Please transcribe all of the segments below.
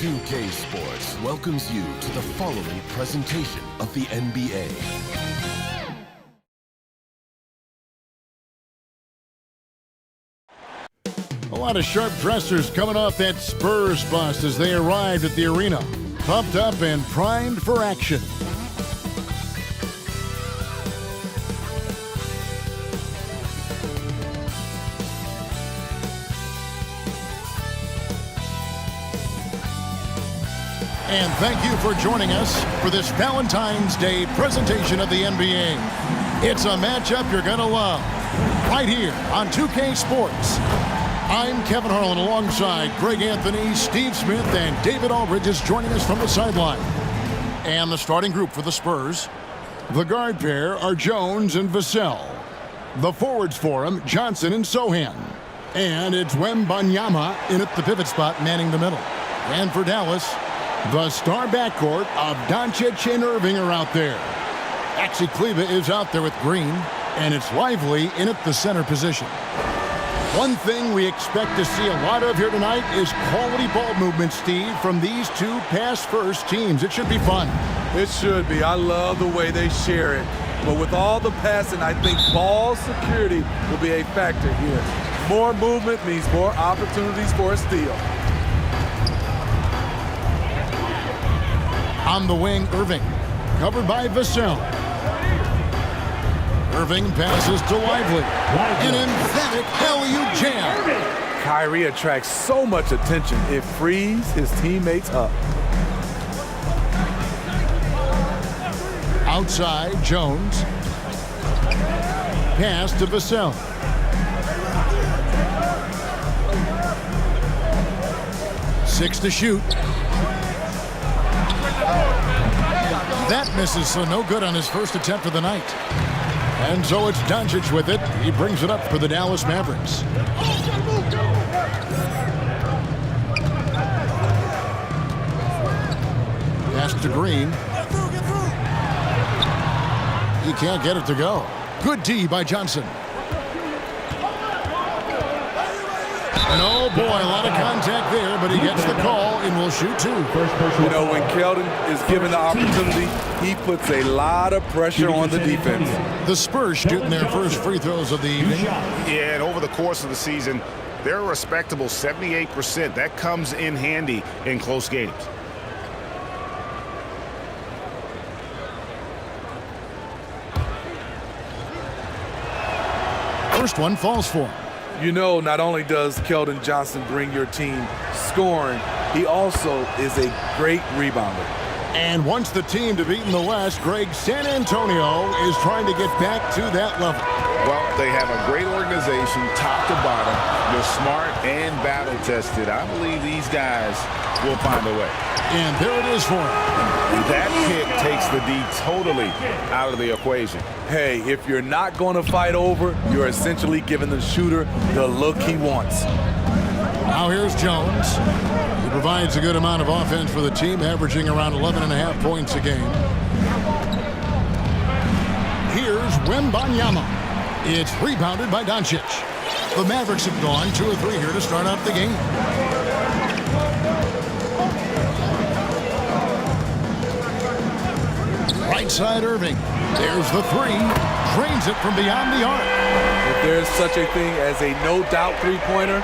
2K Sports welcomes you to the following presentation of the NBA. A lot of sharp dressers coming off that Spurs bus as they arrived at the arena, pumped up and primed for action. And thank you for joining us for this Valentine's Day presentation of the NBA. It's a matchup you're going to love right here on 2K Sports. I'm Kevin Harlan alongside Greg Anthony, Steve Smith, and David Aldridge is joining us from the sideline. And the starting group for the Spurs. The guard pair are Jones and Vassell. The forwards for him, Johnson and Sohan. And it's Wembanyama in at the pivot spot manning the middle. And for Dallas, the star backcourt of Doncic and Irving are out there. Axie Kleba is out there with Green, and it's Lively in at the center position. One thing we expect to see a lot of here tonight is quality ball movement, Steve, from these two pass-first teams. It should be fun. It should be. I love the way they share it. But with all the passing, I think ball security will be a factor here. More movement means more opportunities for a steal. On the wing, Irving, covered by Vassell. Irving passes to Lively. An emphatic alley-oop jam. Kyrie attracts so much attention, it frees his teammates up. Outside, Jones. Pass to Vassell. Six to shoot. That misses, so no good on his first attempt of the night. And so it's Doncic with it. He brings it up for the Dallas Mavericks. Pass to Green. He can't get it to go. Good D by Johnson. And oh boy, a lot of contact there, but he gets the call and will shoot two. You know, when Keldon is given the opportunity, he puts a lot of pressure on the defense. The Spurs shooting their first free throws of the evening. Yeah, and over the course of the season, they're a respectable 78%. That comes in handy in close games. First one falls for him. You know, not only does Keldon Johnson bring your team scoring, he also is a great rebounder. And once the team to beat in the West, Greg, San Antonio is trying to get back to that level. Well, they have a great organization, top to bottom. They're smart and battle-tested. I believe these guys will find a way. And there it is for him. That kick takes the D totally out of the equation. Hey, if you're not going to fight over, you're essentially giving the shooter the look he wants. Now here's Jones. He provides a good amount of offense for the team, averaging around 11.5 points a game. Here's Wembanyama. It's rebounded by Doncic. The Mavericks have gone 2 of 3 here to start out the game. Right side, Irving. There's the three. Drains it from beyond the arc. If there's such a thing as a no-doubt three-pointer,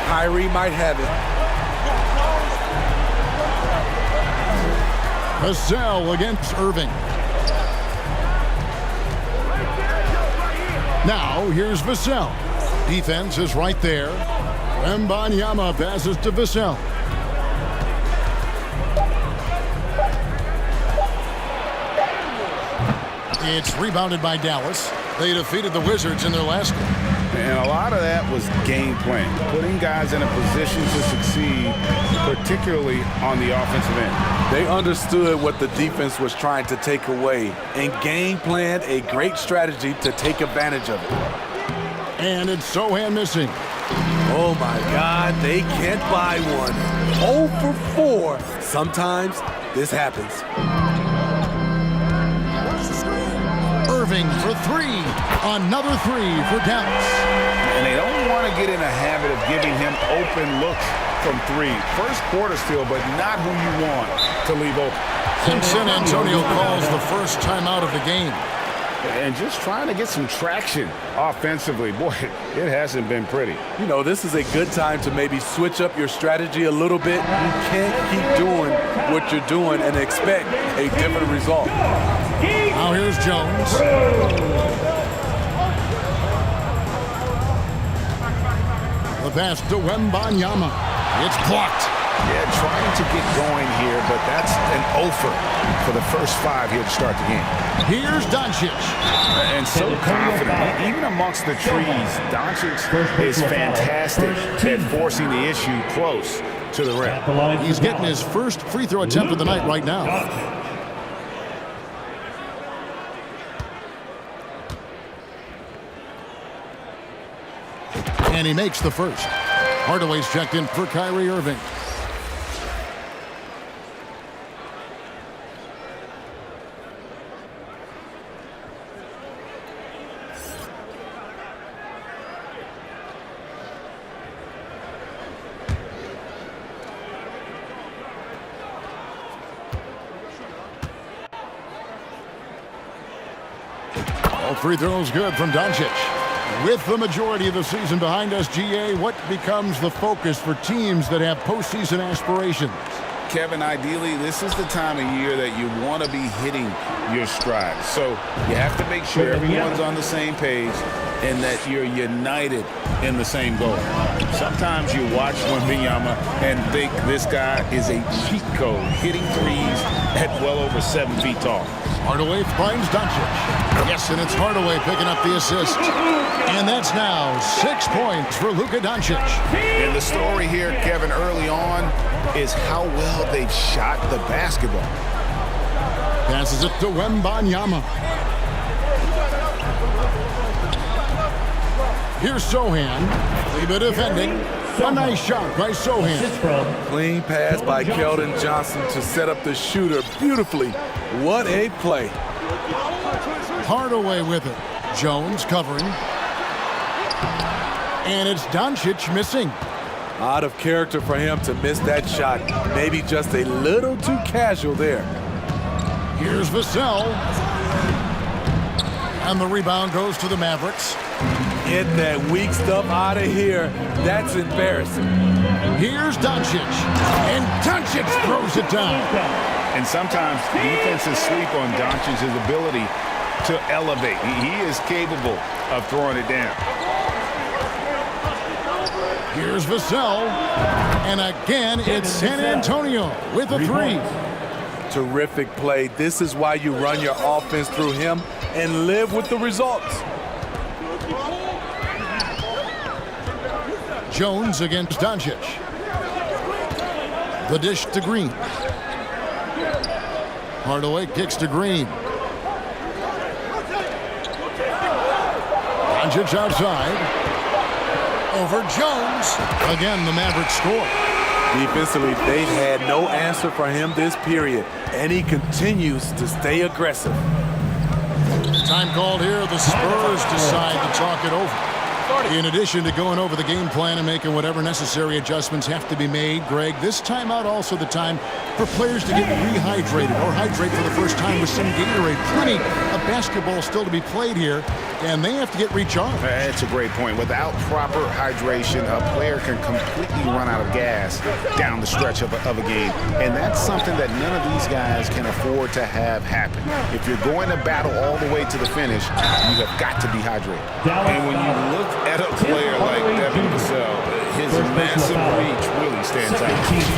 Kyrie might have it. Vassell against Irving. Now, here's Vassell. Defense is right there. Wembanyama passes to Vassell. It's rebounded by Dallas. They defeated the Wizards in their last game. And a lot of that was game plan, putting guys in a position to succeed, particularly on the offensive end. They understood what the defense was trying to take away and game planned a great strategy to take advantage of it. And it's Sohan missing. Oh my God, they can't buy one. 0 for 4. Sometimes this happens. Irving for three. Another three for Dallas. And they don't want to get in a habit of giving him open looks from three. First quarter still, but not who you want to leave open. And San Antonio calls the first timeout of the game. And just trying to get some traction offensively. Boy, it hasn't been pretty. You know, this is a good time to maybe switch up your strategy a little bit. You can't keep doing what you're doing and expect a different result. Now here's Jones. The pass to Wembanyama. It's blocked. Yeah, trying to get going here, but that's an offer for the first 5 here to start the game. Here's Doncic. And so confident. Even amongst the trees, Doncic is fantastic at forcing the issue close to the rim. He's getting his first free throw attempt of the night right now. And he makes the first. Hardaway's checked in for Kyrie Irving. All free throws good from Doncic. With the majority of the season behind us, GA, what becomes the focus for teams that have postseason aspirations? Kevin, ideally, this is the time of year that you want to be hitting your stride. So you have to make sure everyone's on the same page and that you're united in the same goal. Sometimes you watch Wembanyama and think this guy is a cheat code, hitting threes at well over 7 feet tall. Hardaway finds Doncic. Yes, and it's Hardaway picking up the assist. And that's now 6 points for Luka Doncic. And the story here, Kevin, early on is how well they've shot the basketball. Passes it to Wembanyama. Here's Sohan. Kleba defending. A nice shot by Sohan. Clean pass by Keldon Johnson to set up the shooter beautifully. What a play. Hardaway with it. Jones covering. And it's Doncic missing. Out of character for him to miss that shot. Maybe just a little too casual there. Here's Vassell. And the rebound goes to the Mavericks. Get that weak stuff out of here. That's embarrassing. Here's Doncic. And Doncic throws it down. And sometimes defenses sleep on Doncic's ability to elevate. He is capable of throwing it down. Here's Vassell. And again, it's San Antonio with a three. Terrific play. This is why you run your offense through him and live with the results. Jones against Doncic. The dish to Green. Hardaway kicks to Green. Doncic outside. Over Jones. Again, the Mavericks score. Defensively, they've had no answer for him this period, and he continues to stay aggressive. Time called here. The Spurs decide to talk it over. In addition to going over the game plan and making whatever necessary adjustments have to be made, Greg, this timeout also the time for players to get rehydrated or hydrate for the first time with some Gatorade. Plenty of basketball still to be played here, and they have to get recharged. That's a great point. Without proper hydration, a player can completely run out of gas down the stretch of a game, and that's something that none of these guys can afford to have happen. If you're going to battle all the way to the finish, you have got to be hydrated. And when you look at a player like Devin Vassell, his massive reach really stands out.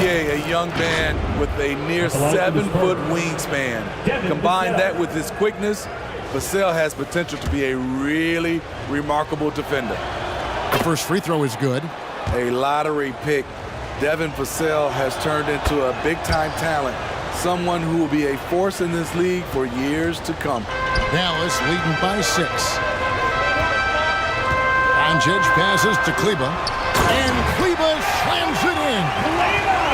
Yeah, a young man with a near 7-foot wingspan. Combine that with his quickness, Vassell has potential to be a really remarkable defender. The first free throw is good. A lottery pick. Devin Vassell has turned into a big-time talent, someone who will be a force in this league for years to come. Dallas leading by 6. Doncic passes to Kleba, and Kleba slams it in.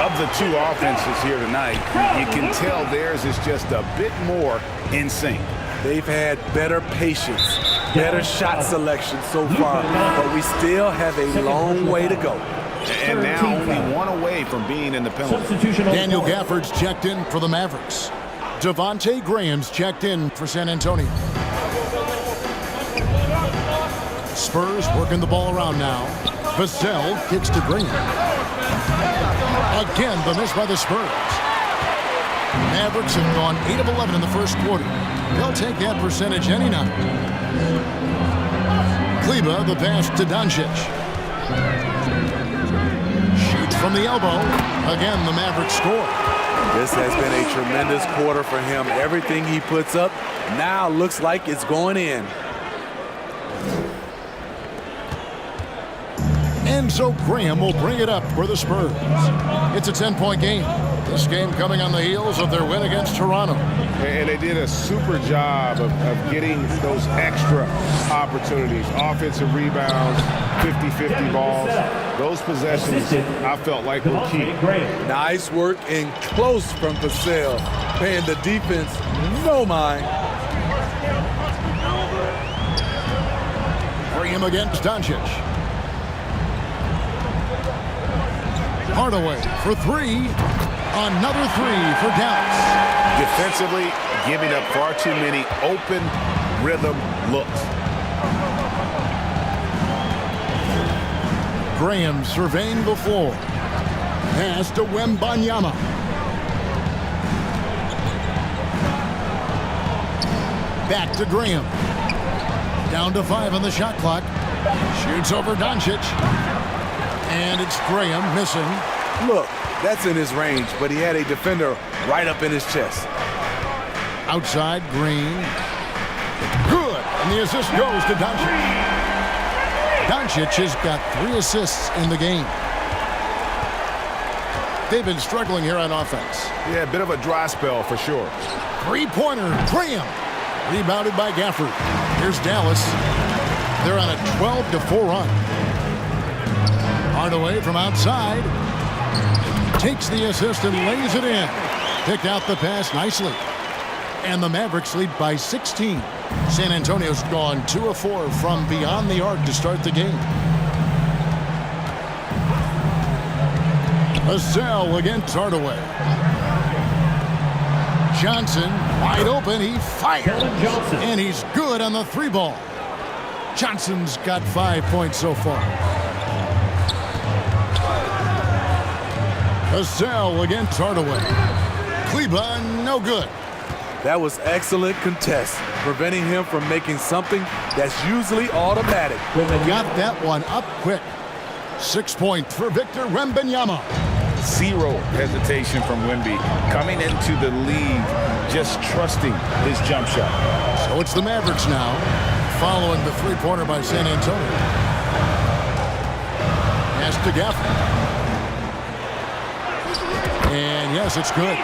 Of the two offenses here tonight, you can tell theirs is just a bit more in sync. They've had better patience, Better shot selection so far, but we still have a long way to go. And now only one away from being in the penalty. Daniel Gafford's checked in for the Mavericks. Devontae Graham's checked in for San Antonio. Spurs working the ball around now. Vassell kicks to Graham. Again, the miss by the Spurs. Mavericks have gone 8 of 11 in the first quarter. They'll take that percentage any night. Kleba, the pass to Doncic. Shoots from the elbow. Again, the Mavericks score. This has been a tremendous quarter for him. Everything he puts up now looks like it's going in. And so Graham will bring it up for the Spurs. It's a 10-point game. This game coming on the heels of their win against Toronto. And they did a super job of getting those extra opportunities. Offensive rebounds, 50-50 balls. Those possessions, I felt like were key. Nice work and close from Vassell, paying the defense no mind. Graham against Doncic. Hardaway for three. Another three for Dallas. Defensively, giving up far too many open rhythm looks. Graham surveying the floor. Pass to Wembanyama. Back to Graham. Down to 5 on the shot clock. Shoots over Doncic. And it's Graham missing. Look, that's in his range, but he had a defender right up in his chest. Outside, Green. Good. And the assist goes to Doncic. Doncic has got 3 assists in the game. They've been struggling here on offense. Yeah, a bit of a dry spell for sure. Three-pointer, Graham. Rebounded by Gafford. Here's Dallas. They're on a 12-4 run. Hardaway from outside. Takes the assist and lays it in. Picked out the pass nicely. And the Mavericks lead by 16. San Antonio's gone 2 of 4 from beyond the arc to start the game. Vassell against Hardaway. Johnson wide open. He fires. And he's good on the 3-ball. Johnson's got 5 points so far. Vassell against Hardaway. Kleba, no good. That was excellent contest, preventing him from making something that's usually automatic. Got that one up quick. 6 points for Victor Wembanyama. Zero hesitation from Wemby. Coming into the league, just trusting his jump shot. So it's the Mavericks now, following the 3-pointer by San Antonio. Pass to Gafford. And yes, it's good.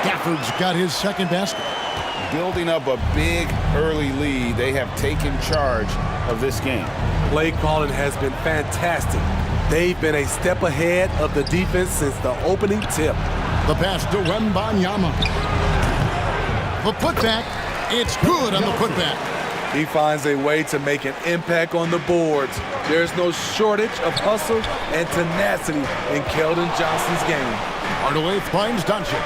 Gafford's got his second basket. Building up a big early lead, they have taken charge of this game. Play calling has been fantastic. They've been a step ahead of the defense since the opening tip. The pass to Wembanyama. The putback. It's good on the putback. He finds a way to make an impact on the boards. There's no shortage of hustle and tenacity in Keldon Johnson's game. Hardaway finds Doncic.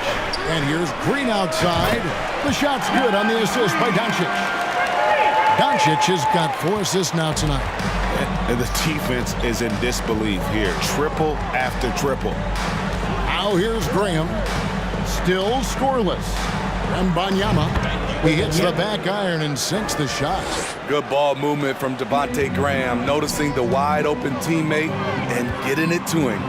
And here's Green outside. The shot's good on the assist by Doncic. Doncic has got 4 assists now tonight. And the defense is in disbelief here. Triple after triple. Now here's Graham. Still scoreless. Wembanyama. He hits the back iron and sinks the shot. Good ball movement from Devontae Graham, noticing the wide open teammate and getting it to him.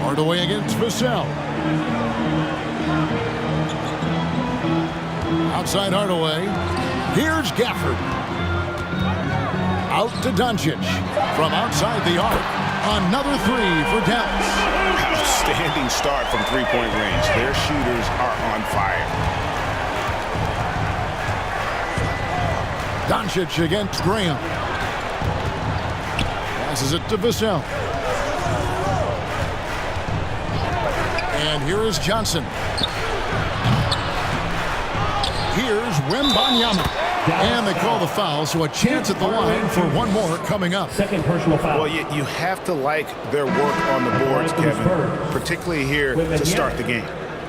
Hardaway against Vassell. Outside Hardaway. Here's Gafford. Out to Doncic. From outside the arc. Another 3 for Dallas. Outstanding start from 3-point range. Their shooters are on fire. Doncic against Graham. Passes it to Vassell. And here is Johnson. Here's Wembanyama. And they call the foul, so a chance at the line for one more coming up. Second personal foul. Well, you have to like their work on the boards, Kevin, particularly here to start the game.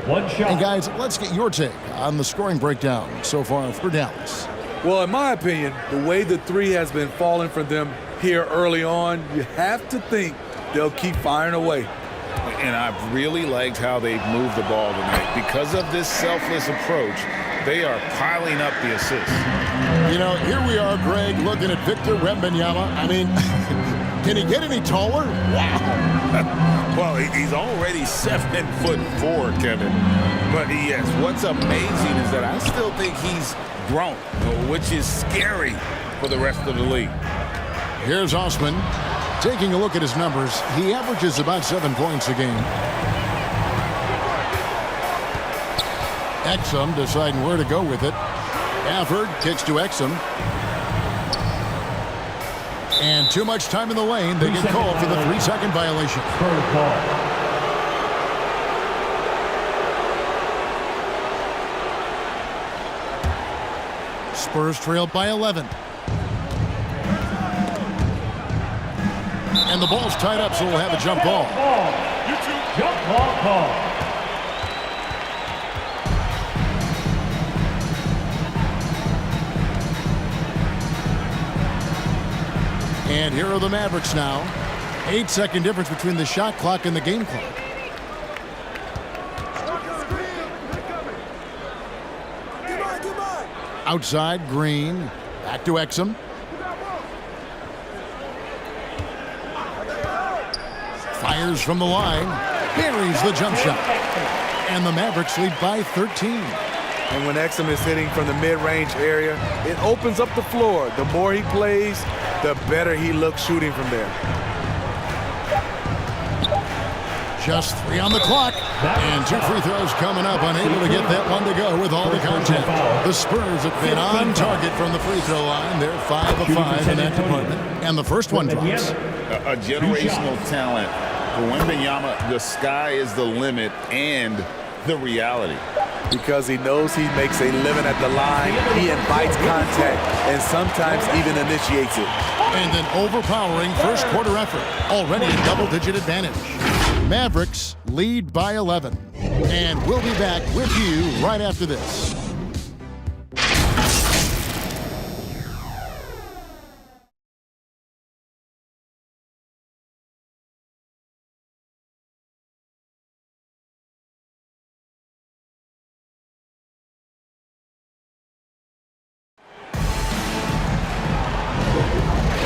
One shot. And guys, let's get your take on the scoring breakdown so far for Dallas. Well, in my opinion, the way the three has been falling for them here early on, you have to think they'll keep firing away. And I've really liked how they've moved the ball tonight. Because of this selfless approach, they are piling up the assists. You know, here we are, Greg, looking at Victor Wembanyama. I mean, can he get any taller? Wow. Well, he's already 7'4", Kevin. But yes, what's amazing is that I still think he's grown, which is scary for the rest of the league. Here's Osman. Taking a look at his numbers, he averages about 7 points a game. Exum deciding where to go with it. Gafford kicks to Exum. And too much time in the lane. They get called for the 3-second violation. Spurs trail by 11. And the ball's tied up, so we'll have a jump ball. Jump ball call. And here are the Mavericks now. 8-second difference between the shot clock and the game clock. Outside, Green. Back to Exum. Fires from the line. Buries the jump shot. And the Mavericks lead by 13. And when Exum is hitting from the mid-range area, it opens up the floor. The more he plays, the better he looks shooting from there. Just 3 on the clock. And 2 free throws coming up. Unable to get that one to go with all the contact. The Spurs have been on target from the free throw line. They're 5 of 5 in that department. And the first one drops. A generational talent. For Wembanyama, the sky is the limit and the reality. Because he knows he makes a living at the line, he invites contact and sometimes even initiates it. And an overpowering first quarter effort. Already a double-digit advantage. Mavericks lead by 11. And we'll be back with you right after this.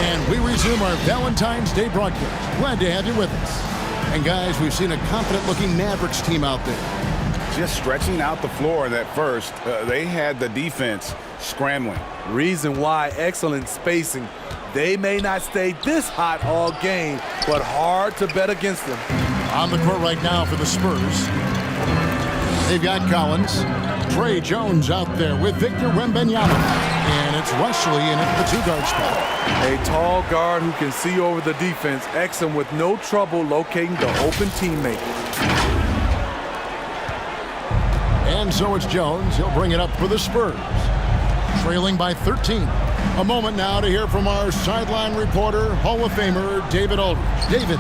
And we resume our Valentine's Day broadcast. Glad to have you with us. And guys, we've seen a confident-looking Mavericks team out there. Just stretching out the floor at first. They had the defense scrambling. Reason why: excellent spacing. They may not stay this hot all game, but hard to bet against them. On the court right now for the Spurs. They've got Collins. Trey Jones out there with Victor Wembanyama. And it's Wesley in at the 2-guard spot. A tall guard who can see over the defense. Exum with no trouble locating the open teammate. And so it's Jones. He'll bring it up for the Spurs. Trailing by 13. A moment now to hear from our sideline reporter, Hall of Famer David Aldridge. David.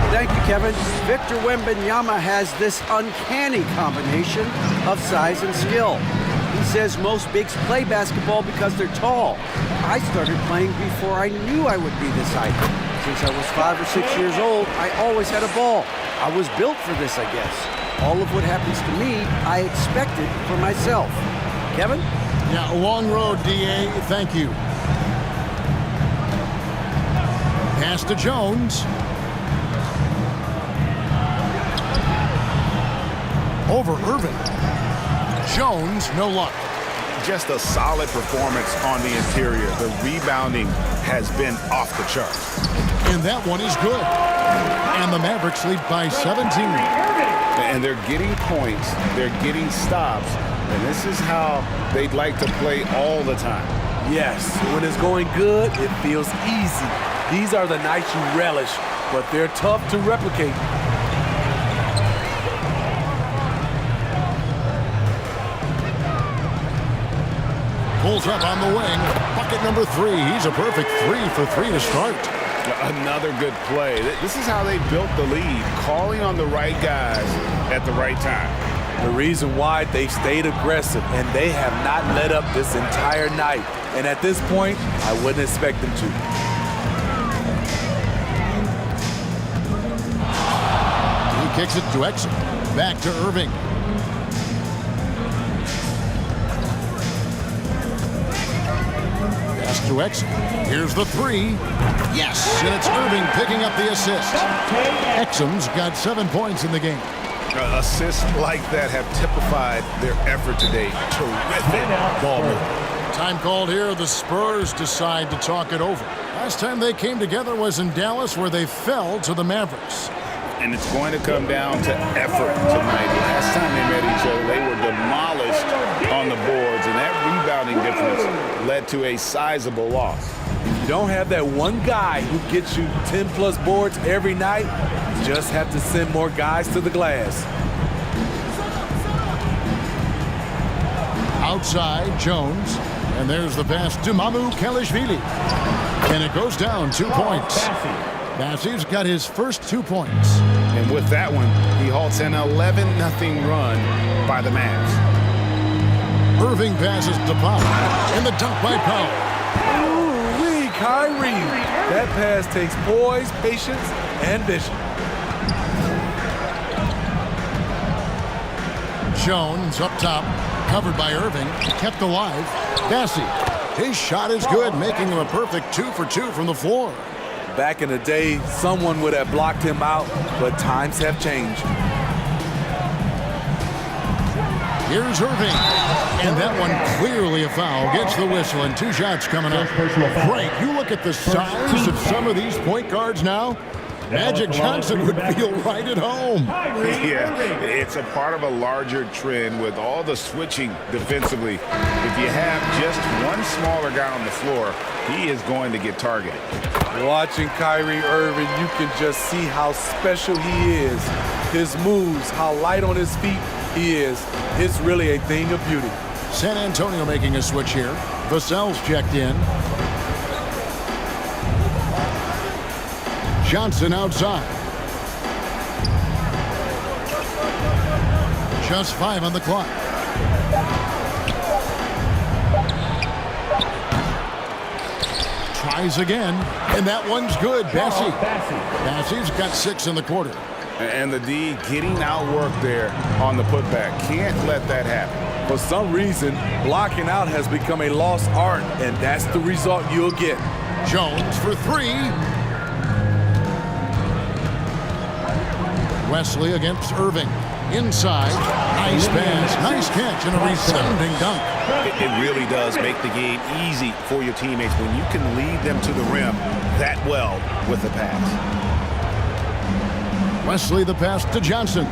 Thank you, Kevin. Victor Wembanyama has this uncanny combination of size and skill. He says most bigs play basketball because they're tall. I started playing before I knew I would be this height. Since I was 5 or 6 years old, I always had a ball. I was built for this, I guess. All of what happens to me, I expected for myself. Kevin? Yeah, a long road, D.A. Thank you. Pass to Jones. Over Irvin. Jones, no luck. Just a solid performance on the interior. The rebounding has been off the charts. And that one is good. And the Mavericks lead by 17. And they're getting points. They're getting stops. And this is how they'd like to play all the time. Yes, when it's going good, it feels easy. These are the nights you relish, but they're tough to replicate. Pulls up on the wing. Bucket number 3. He's a perfect 3 for 3 to start. Another good play. This is how they built the lead, calling on the right guys at the right time. The reason why they've stayed aggressive, and they have not let up this entire night. And at this point, I wouldn't expect them to. He kicks it to Exum. Back to Irving. Pass to Exum. Here's the 3. Yes! And it's Irving picking up the assist. Exum's got 7 points in the game. Assists like that have typified their effort today. Terrific ball movement. Time called here. The Spurs decide to talk it over. Last time they came together was in Dallas, where they fell to the Mavericks. And it's going to come down to effort tonight. Last time they met each other, they were demolished on the boards, and that rebounding difference led to a sizable loss. If you don't have that one guy who gets you 10-plus boards every night, you just have to send more guys to the glass. Outside, Jones. And there's the pass to Mamu Kelishvili. And it goes down 2 points. Bassey's got his first 2 points. And with that one, he halts an 11-0 run by the Mavs. Irving passes to Powell. And the dunk by Powell. Ooh-wee, Kyrie. That pass takes poise, patience, and vision. Jones up top, covered by Irving, kept alive. Bassey, his shot is good, making him a perfect 2 for 2 from the floor. Back in the day, someone would have blocked him out, but times have changed. Here's Irving. And that one clearly a foul. Gets the whistle, and 2 shots coming up. Frank, you look at the size of some of these point guards now. Magic Johnson would feel right at home. Yeah, it's a part of a larger trend with all the switching defensively. If you have just one smaller guy on the floor, he is going to get targeted. Watching Kyrie Irving, you can just see how special he is. His moves, how light on his feet he is. It's really a thing of beauty. San Antonio making a switch here. Vassell's checked in. Johnson outside. Just 5 on the clock. Tries again, and that one's good. Bassey's got 6 in the quarter. And the D getting outworked there on the putback. Can't let that happen. For some reason, blocking out has become a lost art, and that's the result you'll get. Jones for 3. Wesley against Irving. Inside. Nice pass. Nice catch and a resounding dunk. It really does make the game easy for your teammates when you can lead them to the rim that well with the pass. Wesley the pass to Johnson.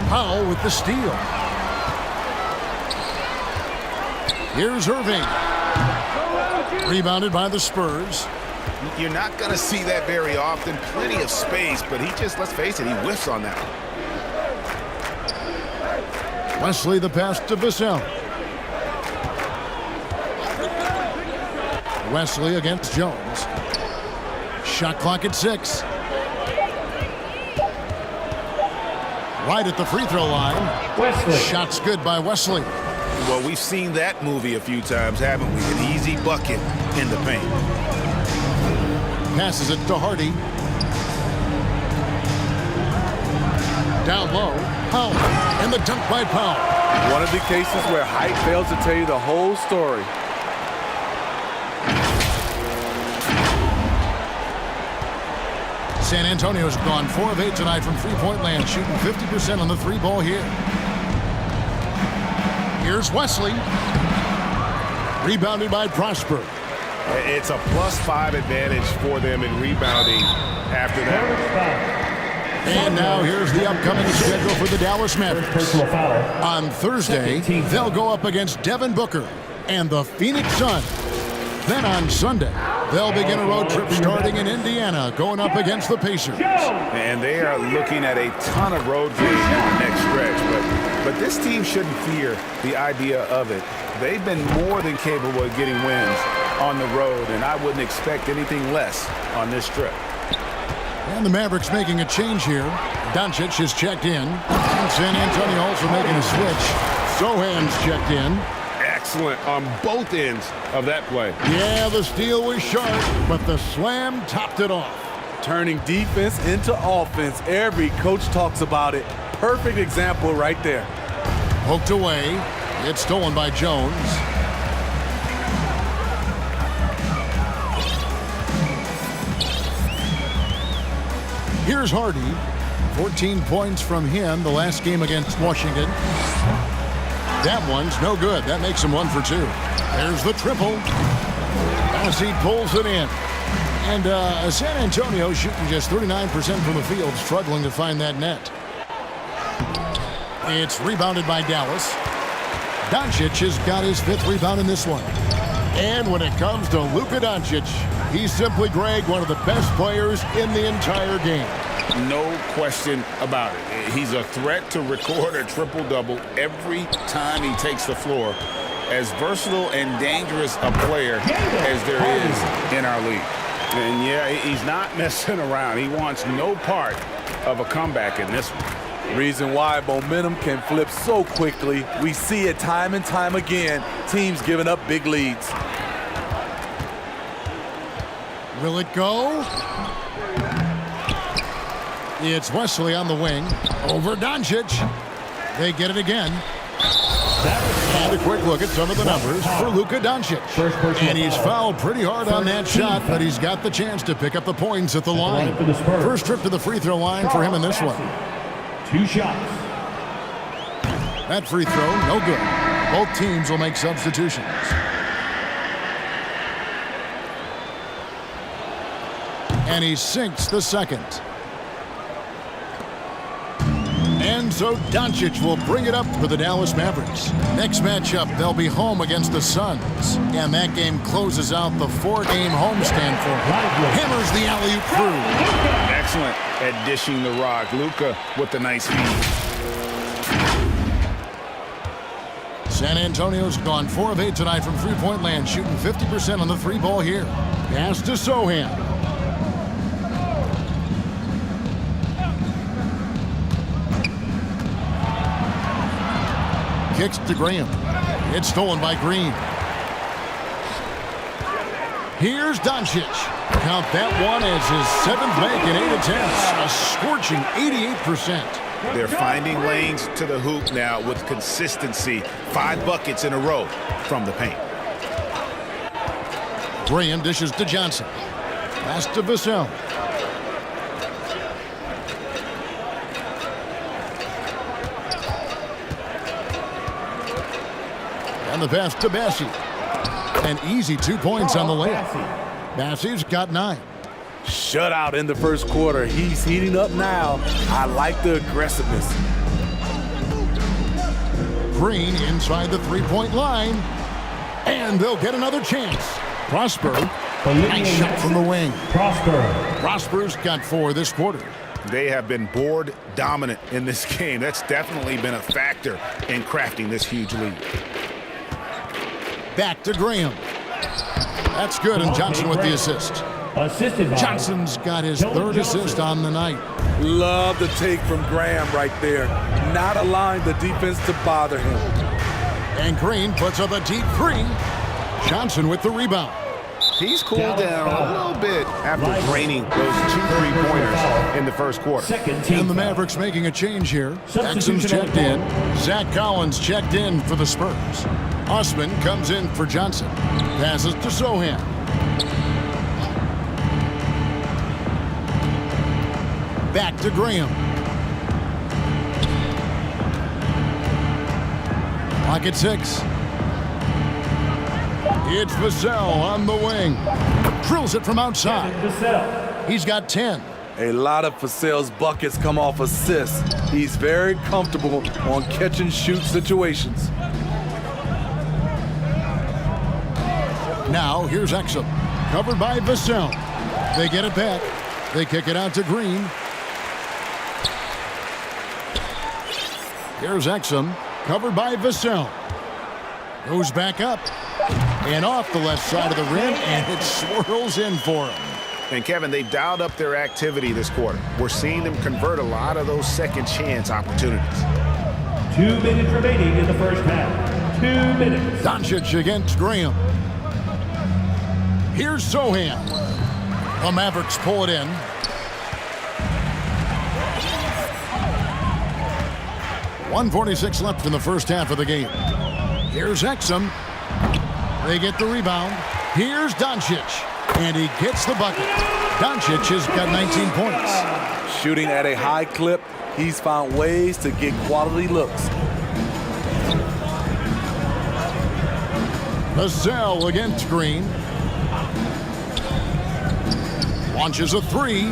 Powell with the steal. Here's Irving. Rebounded by the Spurs. You're not going to see that very often. Plenty of space, but he just, let's face it, he whiffs on that one. Wesley the pass to Vassell. Wesley against Jones. Shot clock at 6. Right at the free throw line. Wesley. Shot's good by Wesley. Well, we've seen that movie a few times, haven't we? An easy bucket in the paint. Passes it to Hardy. Down low. Powell. And the dunk by Powell. One of the cases where height fails to tell you the whole story. San Antonio's gone 4 of 8 tonight from three-point land, shooting 50% on the 3-ball here. Here's Wesley. Rebounded by Prosper. It's a +5 advantage for them in rebounding after that. And now here's the upcoming schedule for the Dallas Mavericks. On Thursday, they'll go up against Devin Booker and the Phoenix Suns. Then on Sunday, they'll begin a road trip starting in Indiana, going up against the Pacers. And they are looking at a ton of road games in the next stretch. But this team shouldn't fear the idea of it. They've been more than capable of getting wins on the road, and I wouldn't expect anything less on this trip. And the Mavericks making a change here. Doncic is checked in. And San Antonio also making a switch. Sohan's checked in. Excellent on both ends of that play. Yeah, the steal was sharp, but the slam topped it off. Turning defense into offense. Every coach talks about it. Perfect example right there. Poked away. It's stolen by Jones. Here's Hardy. 14 points from him the last game against Washington. That one's no good. That makes him 1 for 2. There's the triple. Bassey pulls it in. And San Antonio shooting just 39% from the field, struggling to find that net. It's rebounded by Dallas. Doncic has got his 5th rebound in this one. And when it comes to Luka Doncic, he's simply, Greg, one of the best players in the entire game. No question about it. He's a threat to record a triple-double every time he takes the floor. As versatile and dangerous a player as there is in our league. And yeah, he's not messing around. He wants no part of a comeback in this one. Reason why momentum can flip so quickly. We see it time and time again. Teams giving up big leads. Will it go? It's Wesley on the wing. Over Doncic. They get it again. And a quick look at some of the numbers for Luka Doncic. And he's fouled pretty hard on that shot, but he's got the chance to pick up the points at the line. First trip to the free throw line for him in this one. 2 shots. That free throw, no good. Both teams will make substitutions. And he sinks the second. And so Doncic will bring it up for the Dallas Mavericks. Next matchup, they'll be home against the Suns. And that game closes out the 4-game homestand for him. Hammers the alley-oop through. Excellent at dishing the rock. Luka with the nice feed. San Antonio's gone 4 of 8 tonight from three-point land, shooting 50% on the 3-ball here. Pass to Sohan. Kicks to Graham. It's stolen by Green. Here's Doncic. Count that one as his 7th make in 8 attempts. A scorching 88%. They're finding lanes to the hoop now with consistency. 5 buckets in a row from the paint. Graham dishes to Johnson. Pass to Vassell. And the pass to Bassey. An easy 2 points on the layup. Bassey's got 9. Shutout in the first quarter. He's heating up now. I like the aggressiveness. Green inside the 3-point line. And they'll get another chance. Prosper. Nice shot from the wing. Prosper's got 4 this quarter. They have been board dominant in this game. That's definitely been a factor in crafting this huge lead. Back to Graham. That's good, and Johnson with the assist. Johnson's got his 3rd assist on the night. Love the take from Graham right there. Not allowing the defense to bother him. And Green puts up a deep 3. Johnson with the rebound. He's cooled down a little bit after draining those 2 3-pointers in the first quarter. And the Mavericks making a change here. Jackson's checked in. Zach Collins checked in for the Spurs. Osman comes in for Johnson. Passes to Sohan. Back to Graham. Clock at 6. It's Vassell on the wing. Drills it from outside. He's got 10. A lot of Vassell's buckets come off assists. He's very comfortable on catch and shoot situations. Now here's Exum, covered by vsSA. They get it back. They kick it out to Green. Here's Exum, covered by vsSA. Goes back up and off the left side of the rim, and it swirls in for him. And Kevin, they dialed up their activity this quarter. We're seeing them convert a lot of those second chance opportunities. 2 minutes remaining in the first half. 2 minutes. Doncic against Graham. Here's Sohan. The Mavericks pull it in. .146 left in the first half of the game. Here's Exum. They get the rebound. Here's Doncic. And he gets the bucket. Doncic has got 19 points. Shooting at a high clip, he's found ways to get quality looks. vsSA against Green. Launches a three.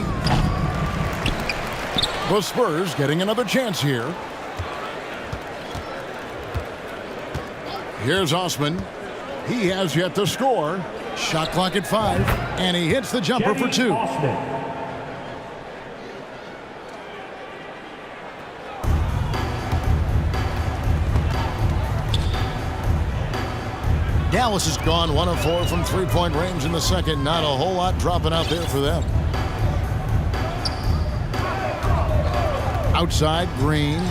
The Spurs getting another chance here. Here's Osman. He has yet to score. Shot clock at 5, and he hits the jumper for 2. Dallas has gone 1 of 4 from three-point range in the second. Not a whole lot dropping out there for them. Outside, Green.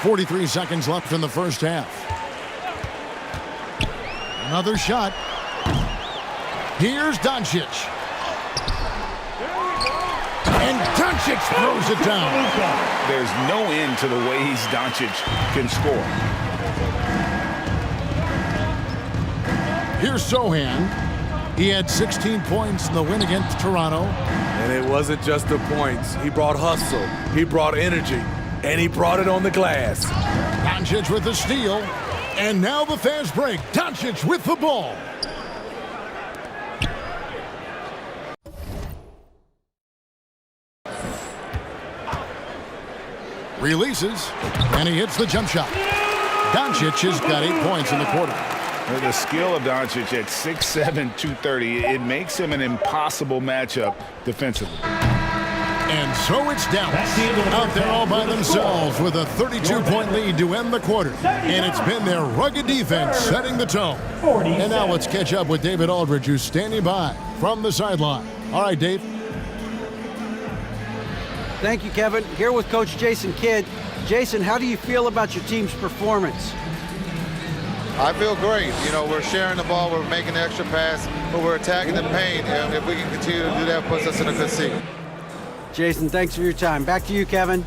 43 seconds left in the first half. Another shot. Here's Doncic. And Doncic throws it down. There's no end to the ways Doncic can score. Here's Sohan. He had 16 points in the win against Toronto. And it wasn't just the points. He brought hustle. He brought energy. And he brought it on the glass. Doncic with the steal. And now the fast break. Doncic with the ball. Releases. And he hits the jump shot. Doncic has got 8 points in the quarter. The skill of Doncic at 6'7", 230, it makes him an impossible matchup defensively. And so it's Dallas out there all by themselves with a 32-point lead to end the quarter. And it's been their rugged defense setting the tone. And now let's catch up with David Aldridge, who's standing by from the sideline. All right, Dave. Thank you, Kevin. Here with Coach Jason Kidd. Jason, how do you feel about your team's performance? I feel great. You know, we're sharing the ball, we're making the extra pass, but we're attacking the paint. And if we can continue to do that, it puts us in a good seat. Jason, thanks for your time. Back to you, Kevin.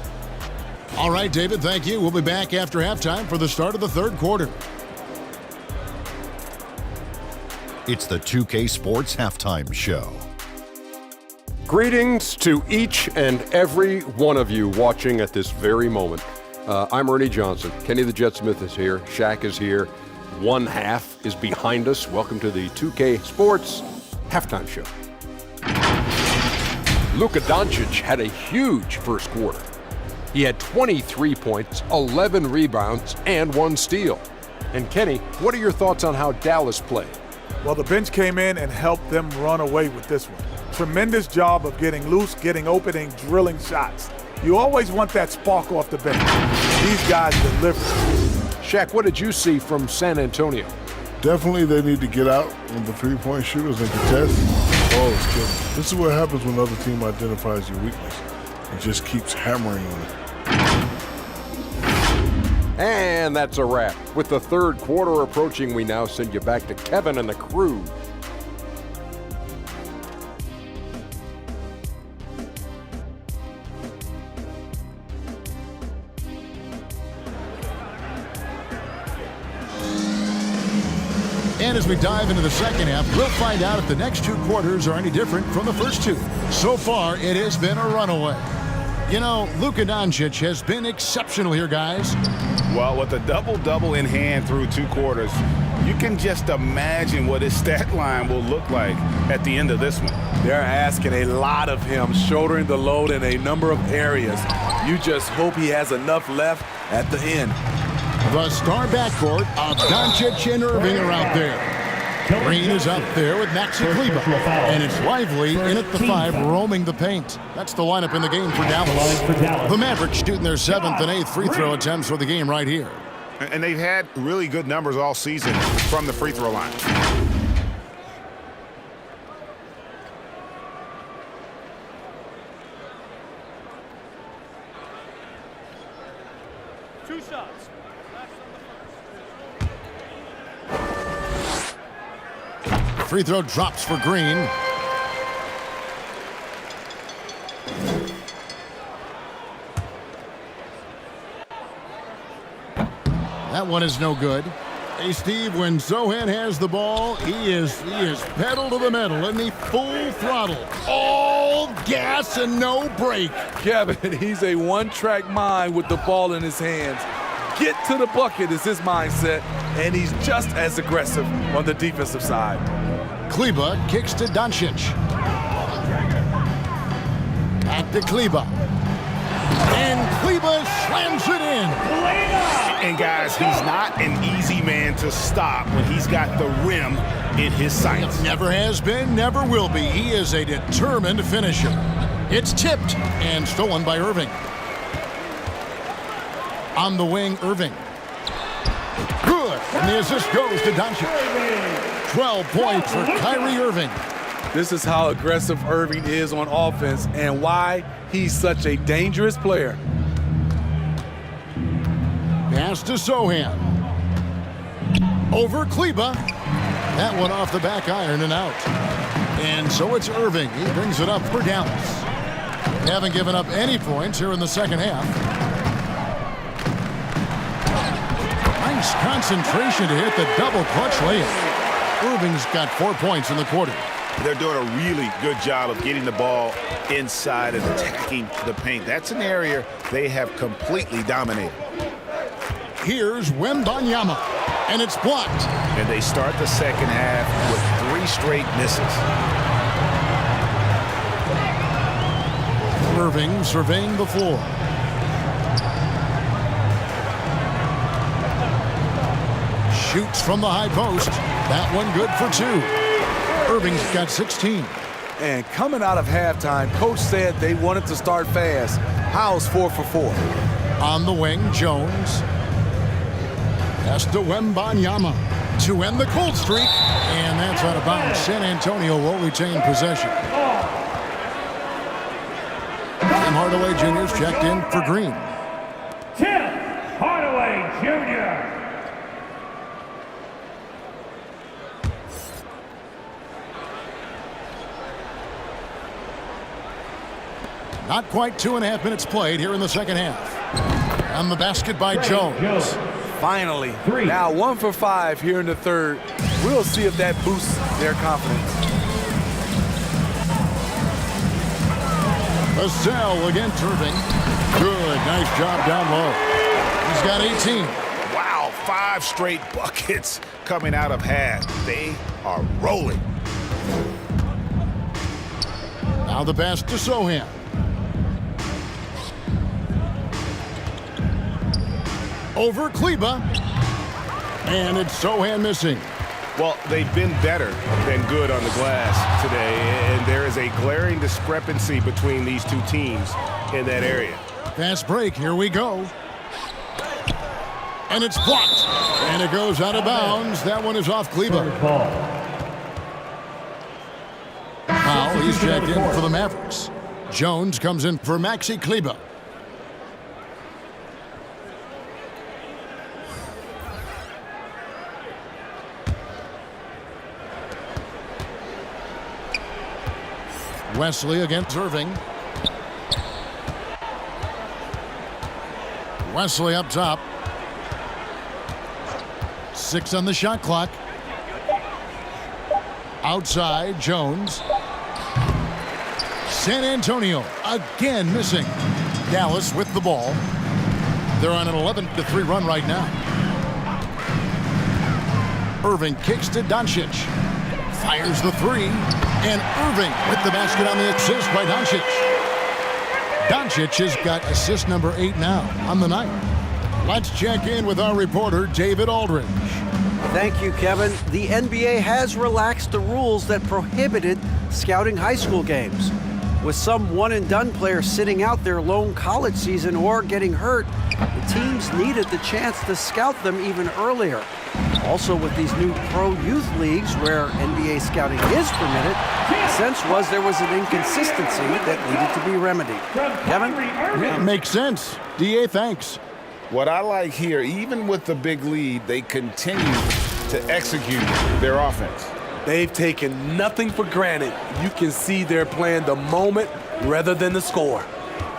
All right, David, thank you. We'll be back after halftime for the start of the third quarter. It's the 2K Sports Halftime Show. Greetings to each and every one of you watching at this very moment. I'm Ernie Johnson. Kenny the Jet Smith is here. Shaq is here. One half is behind us. Welcome to the 2K Sports Halftime Show. Luka Doncic had a huge first quarter. He had 23 points, 11 rebounds, and 1 steal. And Kenny, what are your thoughts on how Dallas played? Well, the bench came in and helped them run away with this one. Tremendous job of getting loose, getting open, and drilling shots. You always want that spark off the bench. These guys deliver. Shaq, what did you see from San Antonio? Definitely they need to get out on the three-point shooters and contest. Oh, it's killing. This is what happens when the other team identifies your weakness. It just keeps hammering on it. And that's a wrap. With the third quarter approaching, we now send you back to Kevin and the crew. And as we dive into the second half, we'll find out if the next 2 quarters are any different from the first 2. So far, it has been a runaway. You know, Luka Doncic has been exceptional here, guys. Well, with a double-double in hand through 2 quarters, you can just imagine what his stat line will look like at the end of this one. They're asking a lot of him, shouldering the load in a number of areas. You just hope he has enough left at the end. The star backcourt of Doncic and Irving are out there. Green is up there with Maxi Kleber. And it's Lively in at the 5, roaming the paint. That's the lineup in the game for Dallas. The Mavericks shooting their 7th and 8th free throw attempts for the game right here. And they've had really good numbers all season from the free throw line. Two shots. Free throw drops for Green. That one is no good. Hey, Steve, when Zohan has the ball, he is pedal to the metal in the full throttle. All gas and no brake. Kevin, he's a one-track mind with the ball in his hands. Get to the bucket is his mindset, and he's just as aggressive on the defensive side. Kleber kicks to Doncic. Back to Kleber. And Kleber slams it in. And guys, he's not an easy man to stop when he's got the rim in his sights. Never has been, never will be. He is a determined finisher. It's tipped and stolen by Irving. On the wing, Irving. Good. And the assist goes to Doncic. 12 points for Kyrie Irving. This is how aggressive Irving is on offense and why he's such a dangerous player. Pass to Zohan. Over Kleber. That one off the back iron and out. And so it's Irving. He brings it up for Dallas. They haven't given up any points here in the second half. Nice concentration to hit the double clutch layup. Irving's got 4 points in the quarter. They're doing a really good job of getting the ball inside and attacking the paint. That's an area they have completely dominated. Here's Wembanyama, and it's blocked. And they start the second half with 3 straight misses. Irving surveying the floor. Shoots from the high post. That one good for 2. Irving's got 16. And coming out of halftime, coach said they wanted to start fast. How's 4 for 4? On the wing, Jones. Pass to Wembanyama to end the cold streak. And that's out of bounds. San Antonio will retain possession. Tim Hardaway Jr. is checked in for Green. Tim Hardaway Jr. Not quite 2.5 minutes played here in the second half. On the basket by Jones. Finally. Now 1 for 5 here in the third. We'll see if that boosts their confidence. Vassell against Irving. Good. Nice job down low. He's got 18. Wow, 5 straight buckets coming out of half. They are rolling. Now the pass to Zohan. Over Kleber. And it's Zohan missing. Well, they've been better than good on the glass today, and there is a glaring discrepancy between these two teams in that area. Fast break, here we go. And it's blocked. And it goes out of bounds. That one is off Kleber. Powell, he's checked in for the Mavericks. Jones comes in for Maxi Kleber. Wesley against Irving. Wesley up top. 6 on the shot clock. Outside, Jones. San Antonio again missing. Dallas with the ball. They're on an 11-3 run right now. Irving kicks to Doncic. Fires the 3. And Irving with the basket on the assist by Doncic. Doncic has got assist number 8 now on the night. Let's check in with our reporter, David Aldridge. Thank you, Kevin. The NBA has relaxed the rules that prohibited scouting high school games. With some one-and-done players sitting out their lone college season or getting hurt, the teams needed the chance to scout them even earlier. Also, with these new pro youth leagues where NBA scouting is permitted, the sense was there was an inconsistency that needed to be remedied. Kevin? Yeah, makes sense. DA, thanks. What I like here, even with the big lead, they continue to execute their offense. They've taken nothing for granted. You can see they're playing the moment rather than the score.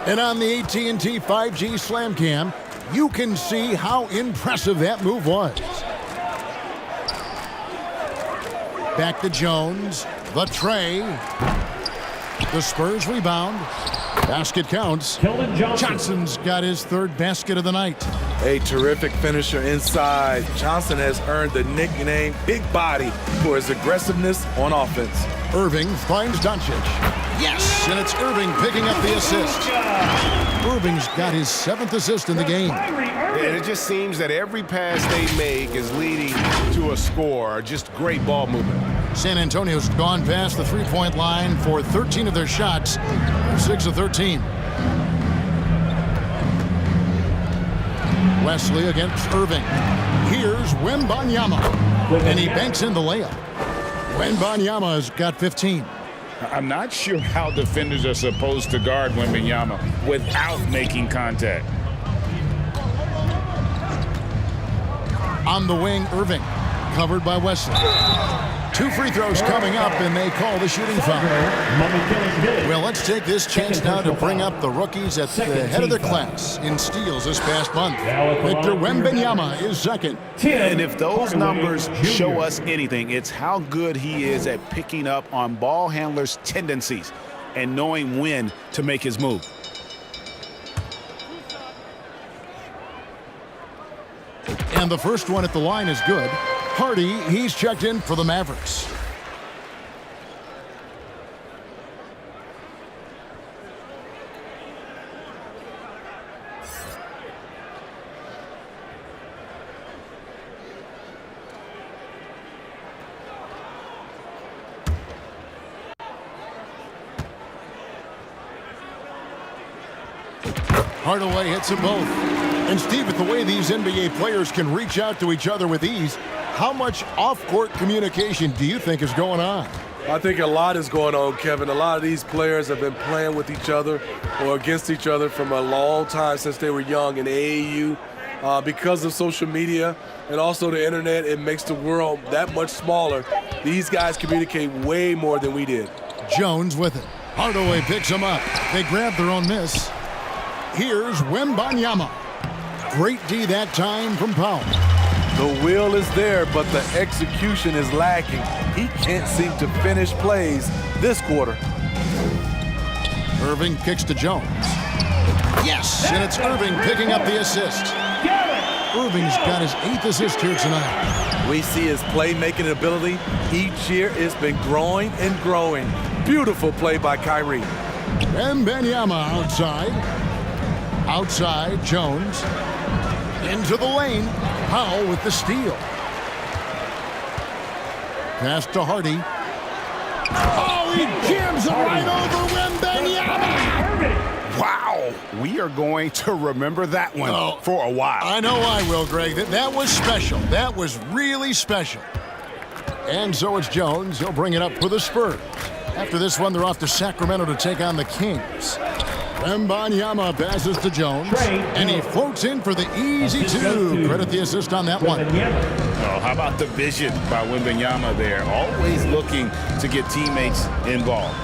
And on the AT&T 5G Slam Cam, you can see how impressive that move was. Back to Jones, the tray. The Spurs rebound. Basket counts. Johnson's got his third basket of the night. A terrific finisher inside. Johnson has earned the nickname Big Body for his aggressiveness on offense. Irving finds Doncic. Yes, and it's Irving picking up the assist. Irving's got his 7th assist in the game. And it just seems that every pass they make is leading to a score. Just great ball movement. San Antonio's gone past the three-point line for 13 of their shots. 6 of 13. Wesley against Irving. Here's Wembanyama. And he banks in the layup. Wembanyama's got 15. I'm not sure how defenders are supposed to guard Wembanyama without making contact. On the wing, Irving. Covered by Wesley. 2 free throws coming up, and they call the shooting foul. Well, let's take this chance now to bring up the rookies at the head of their class in steals this past month. Victor Wembanyama is second. And if those numbers show us anything, it's how good he is at picking up on ball handlers' tendencies and knowing when to make his move. And the first one at the line is good. Hardy, he's checked in for the Mavericks. Hardaway hits them both. And Steve, with the way these NBA players can reach out to each other with ease, how much off-court communication do you think is going on? I think a lot is going on, Kevin. A lot of these players have been playing with each other or against each other from a long time since they were young in AAU. Because of social media and also the internet, it makes the world that much smaller. These guys communicate way more than we did. Jones with it. Hardaway picks him up. They grab their own miss. Here's Wembanyama. Great D that time from Powell. The will is there, but the execution is lacking. He can't seem to finish plays this quarter. Irving kicks to Jones. Yes, and it's Irving picking up the assist. Irving's got his 8th assist here tonight. We see his playmaking ability. Each year it's been growing and growing. Beautiful play by Kyrie. Wembanyama outside. Outside, Jones. Into the lane. Powell with the steal. Pass to Hardy. Oh, he jams it right over Wembanyama! Wow, we are going to remember that one for a while. I know I will, Greg. That was special. That was really special. And so it's Jones. He'll bring it up for the Spurs. After this one, they're off to Sacramento to take on the Kings. Wembanyama passes to Jones, and he floats in for the easy 2. Credit the assist on that one. Oh, how about the vision by Wembanyama there? Always looking to get teammates involved.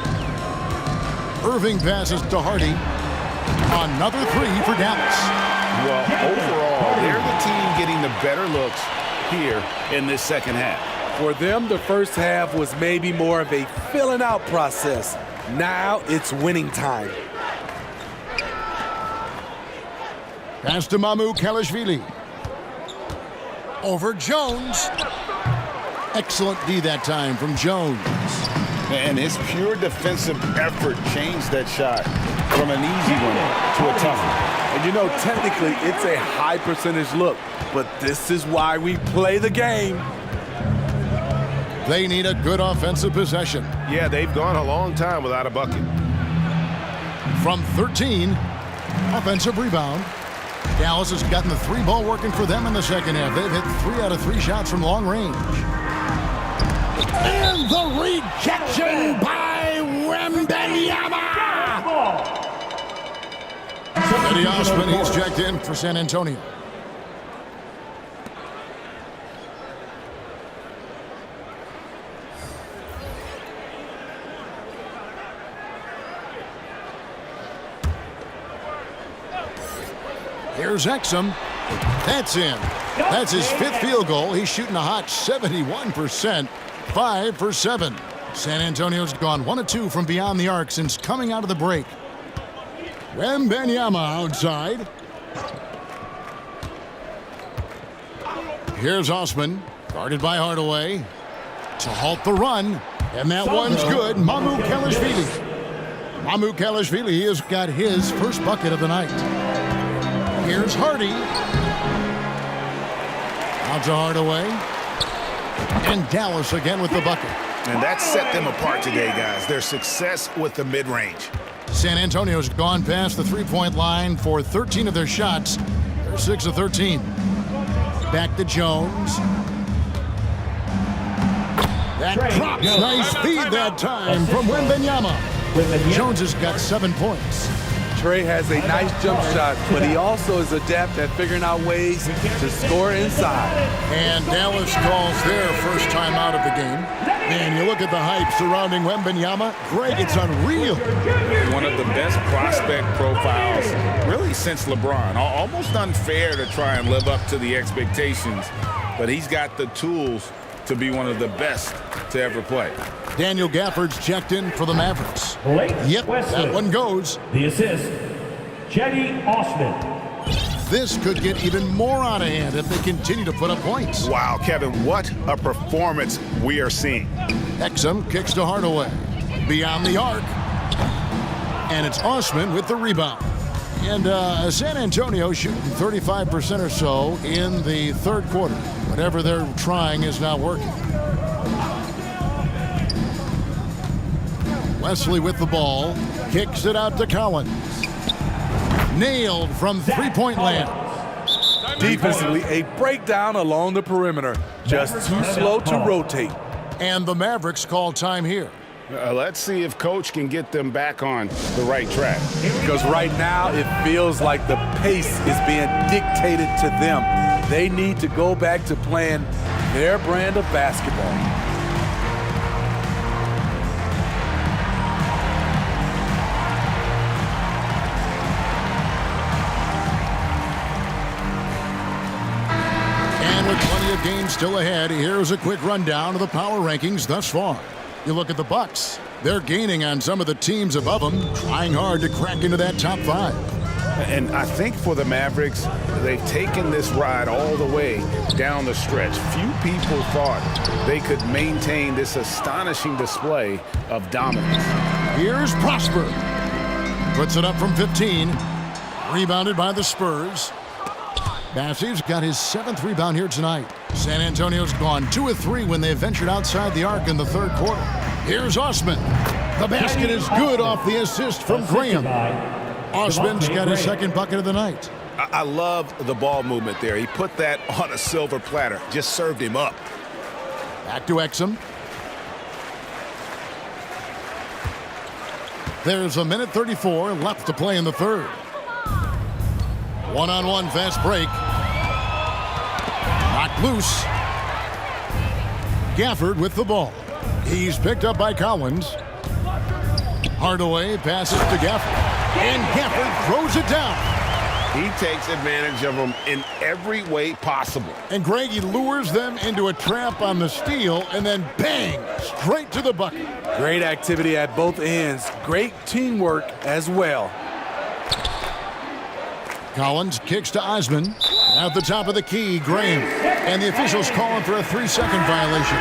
Irving passes to Hardy. Another 3 for Dallas. Well, overall, they're the team getting the better looks here in this second half. For them, the first half was maybe more of a filling out process. Now it's winning time. Pass to Mamu Kalashvili. Over Jones. Excellent D that time from Jones. And his pure defensive effort changed that shot from an easy one to a tough one. And And you know, technically, it's a high percentage look, but this is why we play the game. They need a good offensive possession. Yeah, they've gone a long time without a bucket. From 13, offensive rebound. Dallas has gotten the 3-ball working for them in the second half. They've hit 3 out of 3 shots from long range. And the rejection by Wembanyama. Eddie Osman, he's checked in for San Antonio. Here's Exum. That's in. That's his 5th field goal. He's shooting a hot 71%, 5 for 7. San Antonio's gone 1 of 2 from beyond the arc since coming out of the break. Wembanyama outside. Here's Osman, guarded by Hardaway, to halt the run, and that one's good. Mamu Kalashvili has got his first bucket of the night. Here's Hardy. Out to Hardaway. And Dallas again with the bucket. And that set them apart today, guys. Their success with the mid-range. San Antonio's gone past the three-point line for 13 of their shots. They're 6 of 13. Back to Jones. That drops. Nice feed that time from Wembanyama. Jones has got 7 points. Trey has a nice jump shot, but he also is adept at figuring out ways to score inside. And Dallas calls their first time out of the game. And you look at the hype surrounding Wembanyama. Greg, it's unreal. One of the best prospect profiles, really, since LeBron. Almost unfair to try and live up to the expectations, but he's got the tools to be one of the best to ever play. Daniel Gafford's checked in for the Mavericks. Yep, Wesley. that one goes. The assist, Cedi Osman. This could get even more out of hand if they continue to put up points. Wow, Kevin, what a performance we are seeing. Exum kicks to Hardaway. Beyond the arc. And it's Osman with the rebound. And San Antonio shooting 35% or so in the third quarter. Whatever they're trying is not working. Wesley with the ball. Kicks it out to Collins. Nailed from three-point land. Defensively, a breakdown along the perimeter. Just too slow to rotate. And the Mavericks call time here. Let's see if Coach can get them back on the right track. Because right now, it feels like the pace is being dictated to them. They need to go back to playing their brand of basketball. And with plenty of games still ahead, here's a quick rundown of the power rankings thus far. You look at the Bucks. They're gaining on some of the teams above them, trying hard to crack into that top 5. And I think for the Mavericks, they've taken this ride all the way down the stretch. Few people thought they could maintain this astonishing display of dominance. Here's Prosper. Puts it up from 15. Rebounded by the Spurs. Bassey's got his 7th rebound here tonight. San Antonio's gone 2 of 3 when they ventured outside the arc in the third quarter. Here's Osman. The basket is good off the assist from Graham. Osman's got his 2nd bucket of the night. I love the ball movement there. He put that on a silver platter. Just served him up. Back to Exum. There's a minute 34 left to play in the third. One-on-one fast break. Knocked loose. Gafford with the ball. He's picked up by Collins. Hardaway passes to Gafford. And Gafford throws it down. He takes advantage of them in every way possible. And Greg, he lures them into a trap on the steal, and then bang, straight to the bucket. Great activity at both ends. Great teamwork as well. Collins kicks to Osman. At the top of the key, Graham. And the officials calling for a 3-second violation.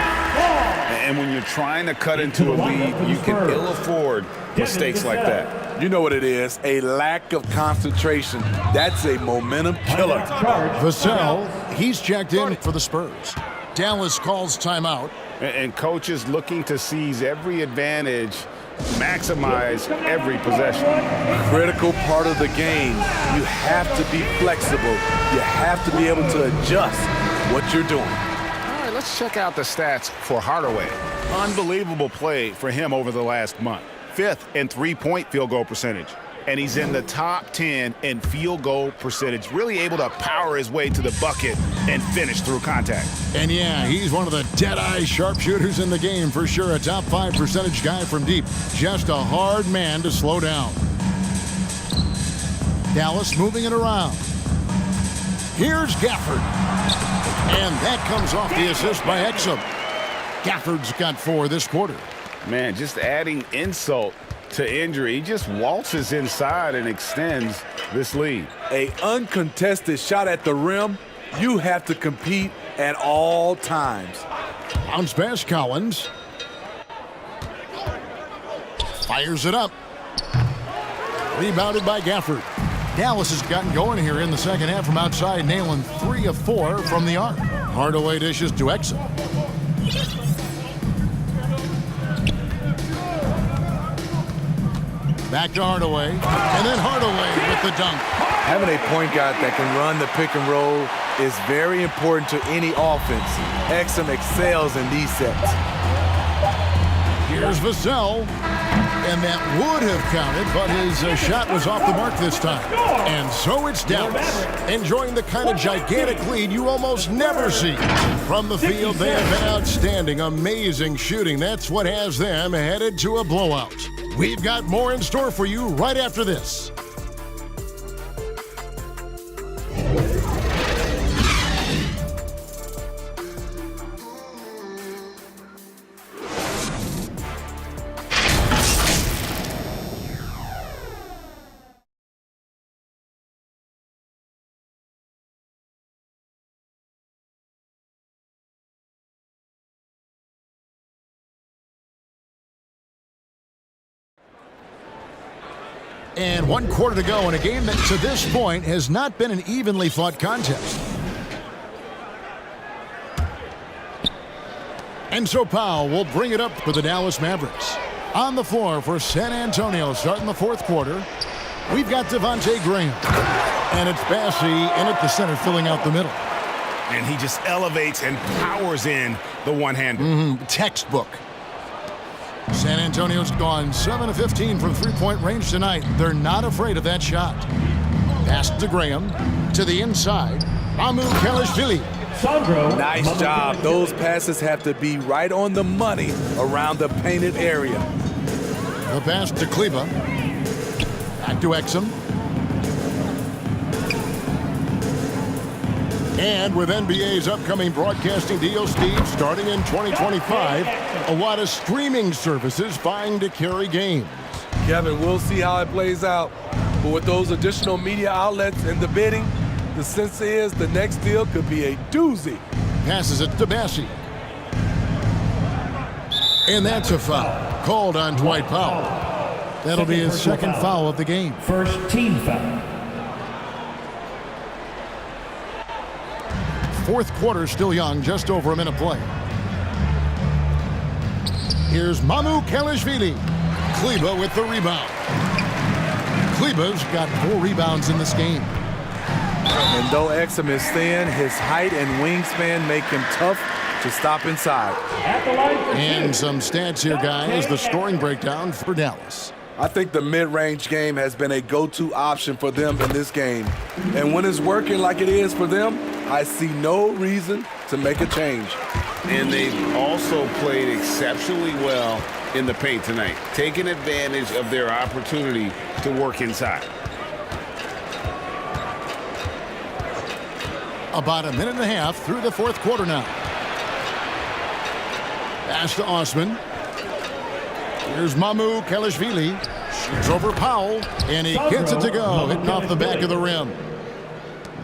And when you're trying to cut into a lead, you can ill afford mistakes like that. You know what it is, a lack of concentration. That's a momentum killer. vsSA, he's checked in for the Spurs. Dallas calls timeout. And coaches looking to seize every advantage, maximize every possession. Critical part of the game. You have to be flexible. You have to be able to adjust what you're doing. All right, let's check out the stats for Hardaway. Unbelievable play for him over the last month. 5th in three-point field goal percentage. And he's in the top 10 in field goal percentage, really able to power his way to the bucket and finish through contact. And yeah, he's one of the dead-eye sharpshooters in the game for sure. A top 5 percentage guy from deep. Just a hard man to slow down. Dallas moving it around. Here's Gafford. And that comes off the assist by Exum. Gafford's got 4 this quarter. Man, just adding insult to injury. He just waltzes inside and extends this lead. A uncontested shot at the rim, you have to compete at all times. Bounce pass, Collins. Fires it up. Rebounded by Gafford. Dallas has gotten going here in the second half from outside, nailing 3 of 4 from the arc. Hardaway dishes to Exum. Back to Hardaway, and then Hardaway with the dunk. Having a point guard that can run the pick and roll is very important to any offense. Exum excels in these sets. Here's vsSA, and that would have counted, but his shot was off the mark this time. And so it's Dallas, enjoying the kind of gigantic lead you almost never see. From the field, they have been outstanding, amazing shooting. That's what has them headed to a blowout. We've got more in store for you right after this. And 1 quarter to go in a game that to this point has not been an evenly fought contest. And so Powell will bring it up for the Dallas Mavericks. On the floor for San Antonio starting the 4th quarter, we've got Devontae Graham. And it's Bassey in at the center filling out the middle. And he just elevates and powers in the one-hander. Textbook. San Antonio's gone 7 of 15 from three-point range tonight. They're not afraid of that shot. Pass to Graham. To the inside. Mamu Kelishvili. Nice job. Those passes have to be right on the money around the painted area. The pass to Kleba. Back to Exum. And with NBA's upcoming broadcasting deal, Steve, starting in 2025, a lot of streaming services vying to carry games. Kevin, we'll see how it plays out. But with those additional media outlets in the bidding, the sense is the next deal could be a doozy. Passes it to Bassey. And that's a foul called on Dwight Powell. That'll be his second foul of the game. First team foul. 4th quarter still young, just over a minute play. Here's Mamu Kelishvili. Kleba with the rebound. Kleba's got 4 rebounds in this game. And though Exum is thin, his height and wingspan make him tough to stop inside. And some stats here, guys. The scoring breakdown for Dallas. I think the mid-range game has been a go-to option for them in this game. And when it's working like it is for them, I see no reason to make a change. And they've also played exceptionally well in the paint tonight, taking advantage of their opportunity to work inside. About a minute and a half through the 4th quarter now. Pass to Osman. Here's Mamu Kelishvili. Shoots over Powell, and he gets it to go, hitting off the back of the rim.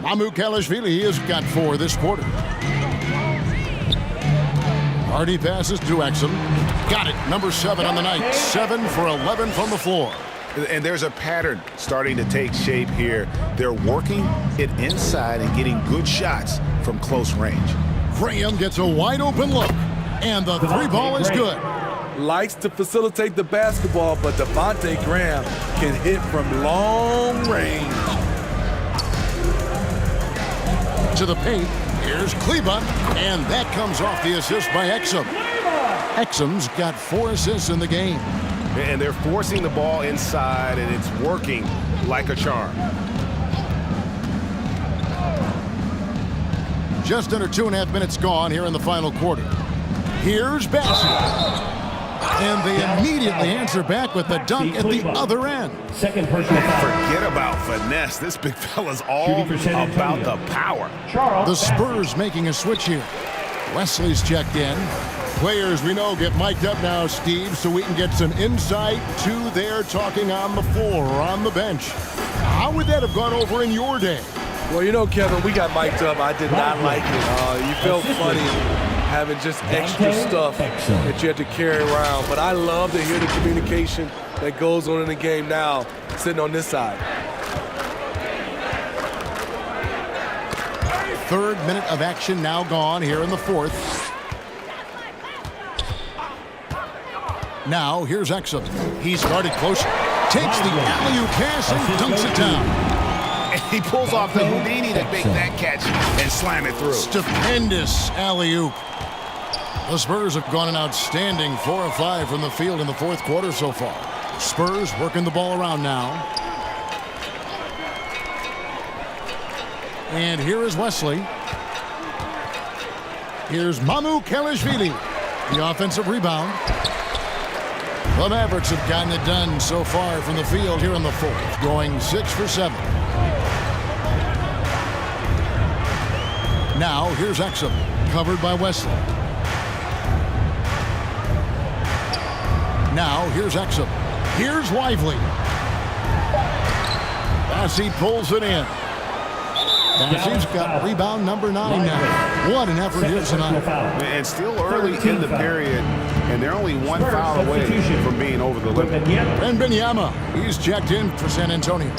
Mamu Kelishvili has got 4 this quarter. Hardy passes to Exum. Got it, number 7 on the night. 7 for 11 from the floor. And there's a pattern starting to take shape here. They're working it inside and getting good shots from close range. Graham gets a wide open look, and the three ball is good. Likes to facilitate the basketball, but Devontae Graham can hit from long range. To the paint, here's Kleba, and that comes off the assist by Exum. Exum's got 4 assists in the game. And they're forcing the ball inside, and it's working like a charm. Just under 2.5 minutes gone here in the final quarter. Here's Bassett. And they immediately answer back with the dunk at the other end. Second personal foul. Forget about finesse. This big fella's all about the power. The Spurs making a switch here. Wesley's checked in. Players we know get mic'd up now, Steve, so we can get some insight to their talking on the floor or on the bench. How would that have gone over in your day? Well, you know, Kevin, we got mic'd up. I did not like it. You felt funny having just extra stuff that you had to carry around. But I love to hear the communication that goes on in the game now, sitting on this side. Third minute of action now gone here in the fourth. Now, here's Exum. He started close, takes the alley-oop pass and dunks it down. And he pulls off the Houdini to make that catch and slam it through. Stupendous alley-oop. The Spurs have gone an outstanding 4 of 5 from the field in the fourth quarter so far. Spurs working the ball around now. And here is Wesley. Here's Mamu Kelishvili. The offensive rebound. The Mavericks have gotten it done so far from the field here in the fourth, going 6 for 7. Now, here's Exum, covered by Wesley. Now, here's Exum. Here's Lively. Bassey pulls it in. Bassey's got rebound number 9 now. What an effort here tonight. And still early in the period, and they're only 1 foul away from being over the limit. And Benyama, he's checked in for San Antonio.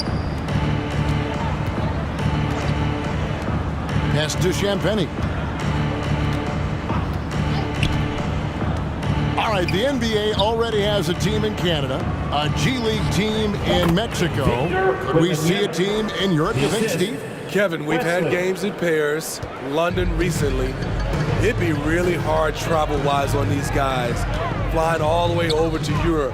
Pass to Champagny. All right, the NBA already has a team in Canada, a G League team in Mexico. Could we see a team in Europe, you think, Steve? Kevin, we've had games in Paris, London recently. It'd be really hard travel-wise on these guys, flying all the way over to Europe.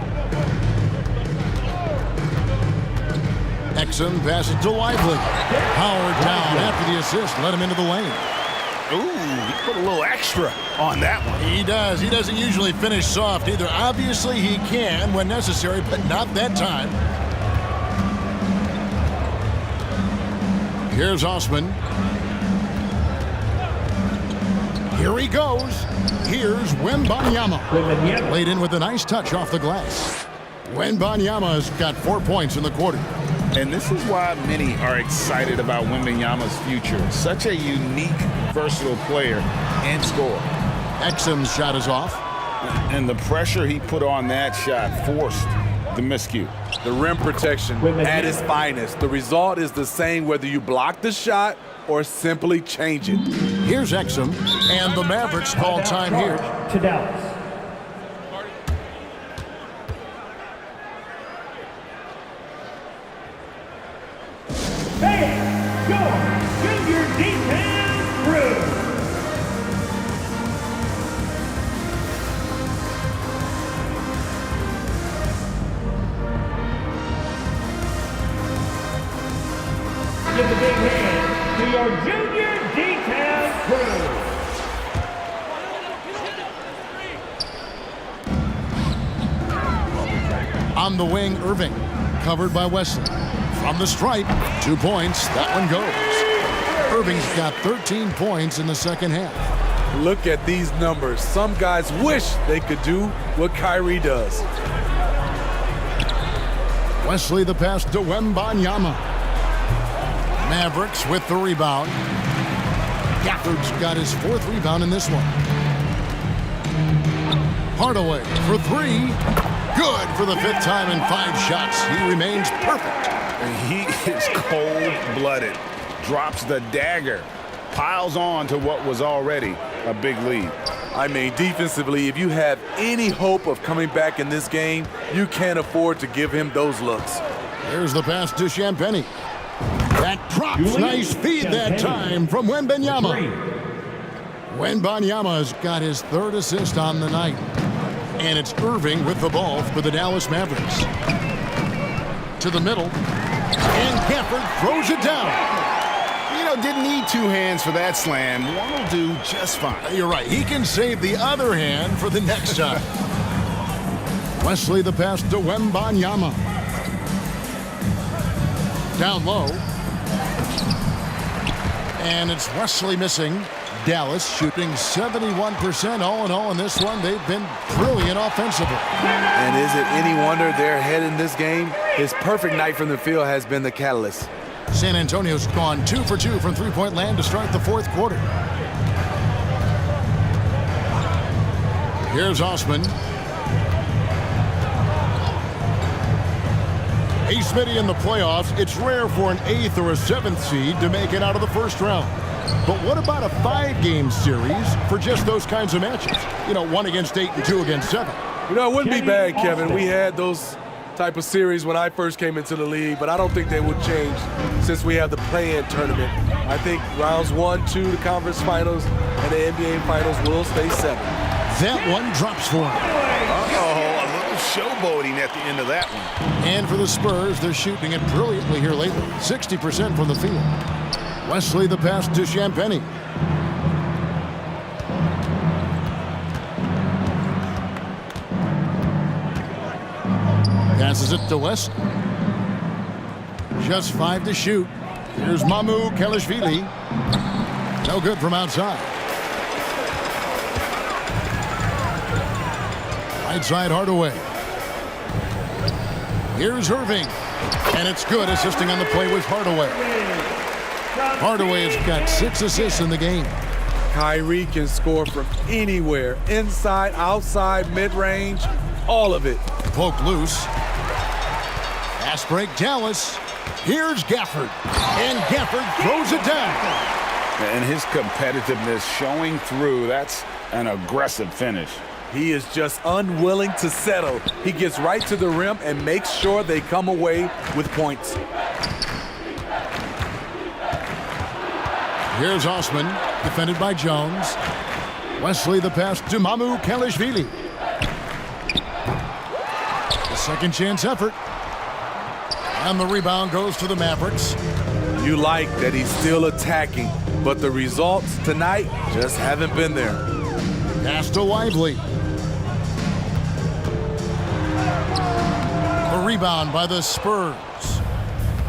Exum passes to Lively. Howard down after the assist, let him into the lane. Ooh, he put a little extra on that one. He does. He doesn't usually finish soft either. Obviously, he can when necessary, but not that time. Here's Osman. Here he goes. Here's Wembanyama. Laid in with a nice touch off the glass. Wembanyama's got 4 points in the quarter. And this is why many are excited about Wembanyama's future. Such a unique, versatile player and scorer. Exum's shot is off. And the pressure he put on that shot forced the miscue. The rim protection at its finest. The result is the same whether you block the shot or simply change it. Here's Exum, and the Mavericks call time here. To Dallas. Junior defense through. Give the big hand to your junior detail crew. On the wing, Irving, covered by Wesley. From the stripe, 2 points, that one goes. Irving's got 13 points in the second half. Look at these numbers. Some guys wish they could do what Kyrie does. Wesley the pass to Wembanyama. Mavericks with the rebound. Gafford's got his 4th rebound in this one. Hardaway for 3. Good for the 5th time in 5 shots. He remains perfect. And he is cold-blooded. Drops the dagger. Piles on to what was already a big lead. I mean, defensively, if you have any hope of coming back in this game, you can't afford to give him those looks. Here's the pass to Champagny. That drops. Nice feed that time from Wembanyama. Wembanyama's got his 3rd assist on the night. And it's Irving with the ball for the Dallas Mavericks. To the middle. And Gafford throws it down. You know, didn't need 2 hands for that slam. One will do just fine. You're right. He can save the other hand for the next time. Wesley the pass to Wembanyama. Down low. And it's Wesley missing. Dallas shooting 71% all in all in this one. They've been brilliant offensively. And is it any wonder they're ahead in this game? His perfect night from the field has been the catalyst. San Antonio's gone 2 for 2 from three-point land to start the 4th quarter. Here's Osman. Hey, Smitty, in the playoffs, it's rare for an 8th or a 7th seed to make it out of the 1st round. But what about a 5-game series for just those kinds of matches? You know, 1 against 8 and 2 against 7. You know, it wouldn't be bad, Kevin. We had those type of series when I first came into the league, but I don't think they would change since we have the play-in tournament. I think rounds 1, 2, the conference finals, and the NBA finals will stay 7. That one drops for him. Uh-oh, a little showboating at the end of that one. And for the Spurs, they're shooting it brilliantly here lately. 60% from the field. Wesley the pass to Champagny. Passes it to Wesley. Just 5 to shoot. Here's Mamu Kelishvili. No good from outside. Right side Hardaway. Here's Irving. And it's good, assisting on the play with Hardaway. Hardaway has got 6 assists in the game. Kyrie can score from anywhere. Inside, outside, mid-range, all of it. Poke loose. Fast break Dallas. Here's Gafford. And Gafford throws it down. And his competitiveness showing through. That's an aggressive finish. He is just unwilling to settle. He gets right to the rim and makes sure they come away with points. Here's Osman, defended by Jones. Wesley the pass to Mamu Kelishvili. The second chance effort. And the rebound goes to the Mavericks. You like that he's still attacking, but the results tonight just haven't been there. Pass to Lively. The rebound by the Spurs.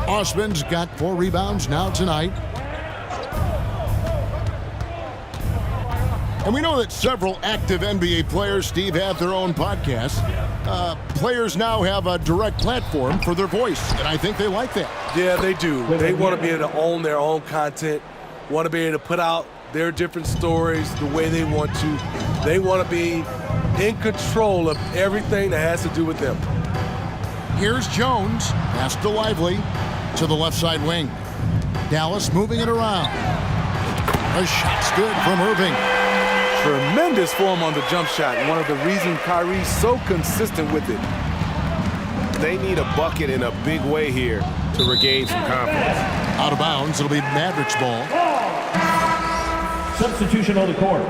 Osman's got 4 rebounds now tonight. And we know that several active NBA players, Steve, have their own podcasts. Players now have a direct platform for their voice, and I think they like that. Yeah, they do. They want to be able to own their own content, want to be able to put out their different stories the way they want to. They want to be in control of everything that has to do with them. Here's Jones. Pass to Lively to the left side wing. Dallas moving it around. A shot's good from Irving. Tremendous form on the jump shot. One of the reasons Kyrie's so consistent with it. They need a bucket in a big way here to regain some confidence. Out of bounds, it'll be Mavericks ball. Substitution on the court.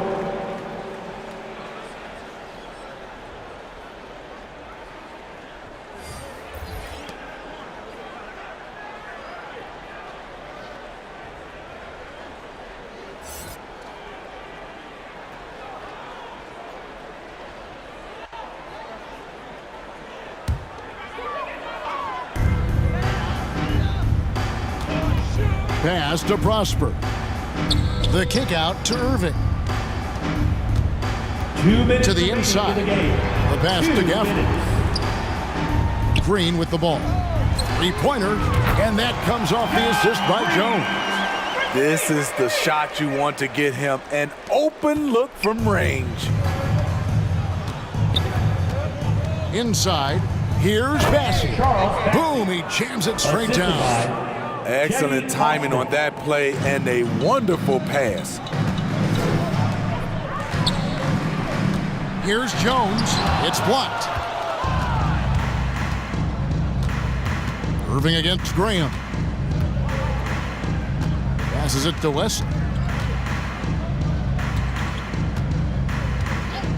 Pass to Prosper. The kick out to Irving. 2 minutes to the inside. The pass to Gafford. Green with the ball. 3-pointer, and that comes off the assist by Jones. This is the shot you want to get him. An open look from range. Inside, here's Bassey. Boom, he jams it straight down. Excellent timing on that play and a wonderful pass. Here's Jones. It's blocked. Irving against Graham. Passes it to Wesley.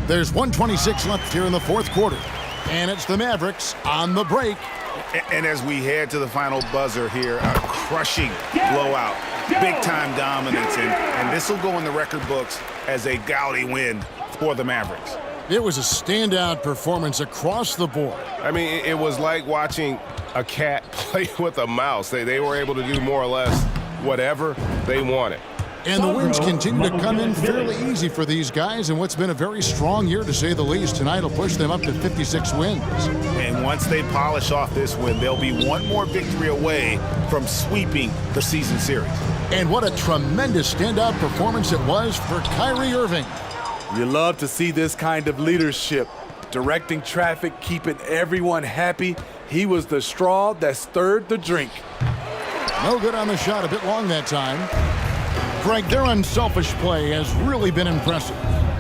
There's 1:26 left here in the fourth quarter. And it's the Mavericks on the break. And as we head to the final buzzer here, a crushing blowout, big-time dominance, and this will go in the record books as a gaudy win for the Mavericks. It was a standout performance across the board. I mean, it was like watching a cat play with a mouse. They were able to do more or less whatever they wanted. And the wins continue to come in fairly easy for these guys in what's been a very strong year, to say the least. Tonight will push them up to 56 wins. And once they polish off this win, they'll be one more victory away from sweeping the season series. And what a tremendous standout performance it was for Kyrie Irving. You love to see this kind of leadership, directing traffic, keeping everyone happy. He was the straw that stirred the drink. No good on the shot, a bit long that time. Greg, their unselfish play has really been impressive.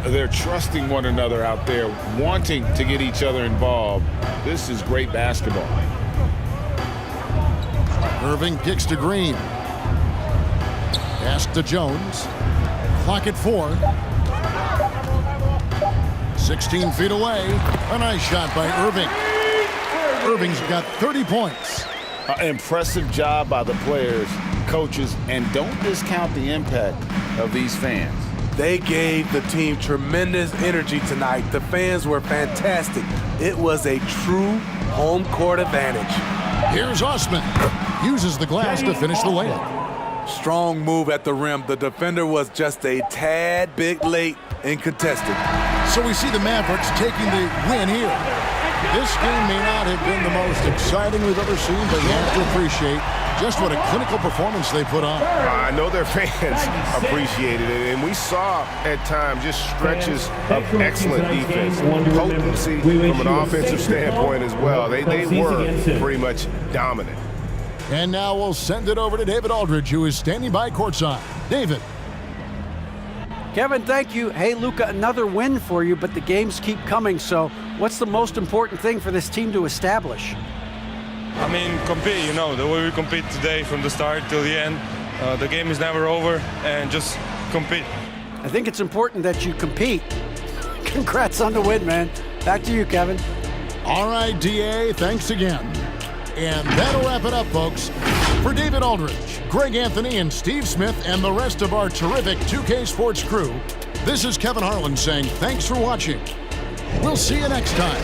They're trusting one another out there, wanting to get each other involved. This is great basketball. Irving kicks to Green. Pass to Jones. Clock at 4. 16 feet away. A nice shot by Irving. Irving's got 30 points. Impressive job by the players, coaches, and don't discount the impact of these fans. They gave the team tremendous energy tonight. The fans were fantastic. It was a true home court advantage. Here's Osman. Uses the glass to finish the layup. Strong move at the rim. The defender was just a tad bit late and contested. So we see the Mavericks taking the win here. This game may not have been the most exciting we've ever seen, but you have to appreciate just what a clinical performance they put on. I know their fans appreciated it, and we saw at times just stretches of excellent defense, potency from an offensive standpoint as well. They were pretty much dominant. And now we'll send it over to David Aldridge, who is standing by courtside. David. Kevin, thank you. Hey, Luka, another win for you, but the games keep coming. So what's the most important thing for this team to establish? I mean, compete, you know, the way we compete today from the start till the end. The game is never over, and just compete. I think it's important that you compete. Congrats on the win, man. Back to you, Kevin. All right, DA, thanks again. And that'll wrap it up, folks. For David Aldridge, Greg Anthony, and Steve Smith, and the rest of our terrific 2K Sports crew, this is Kevin Harlan saying thanks for watching. We'll see you next time.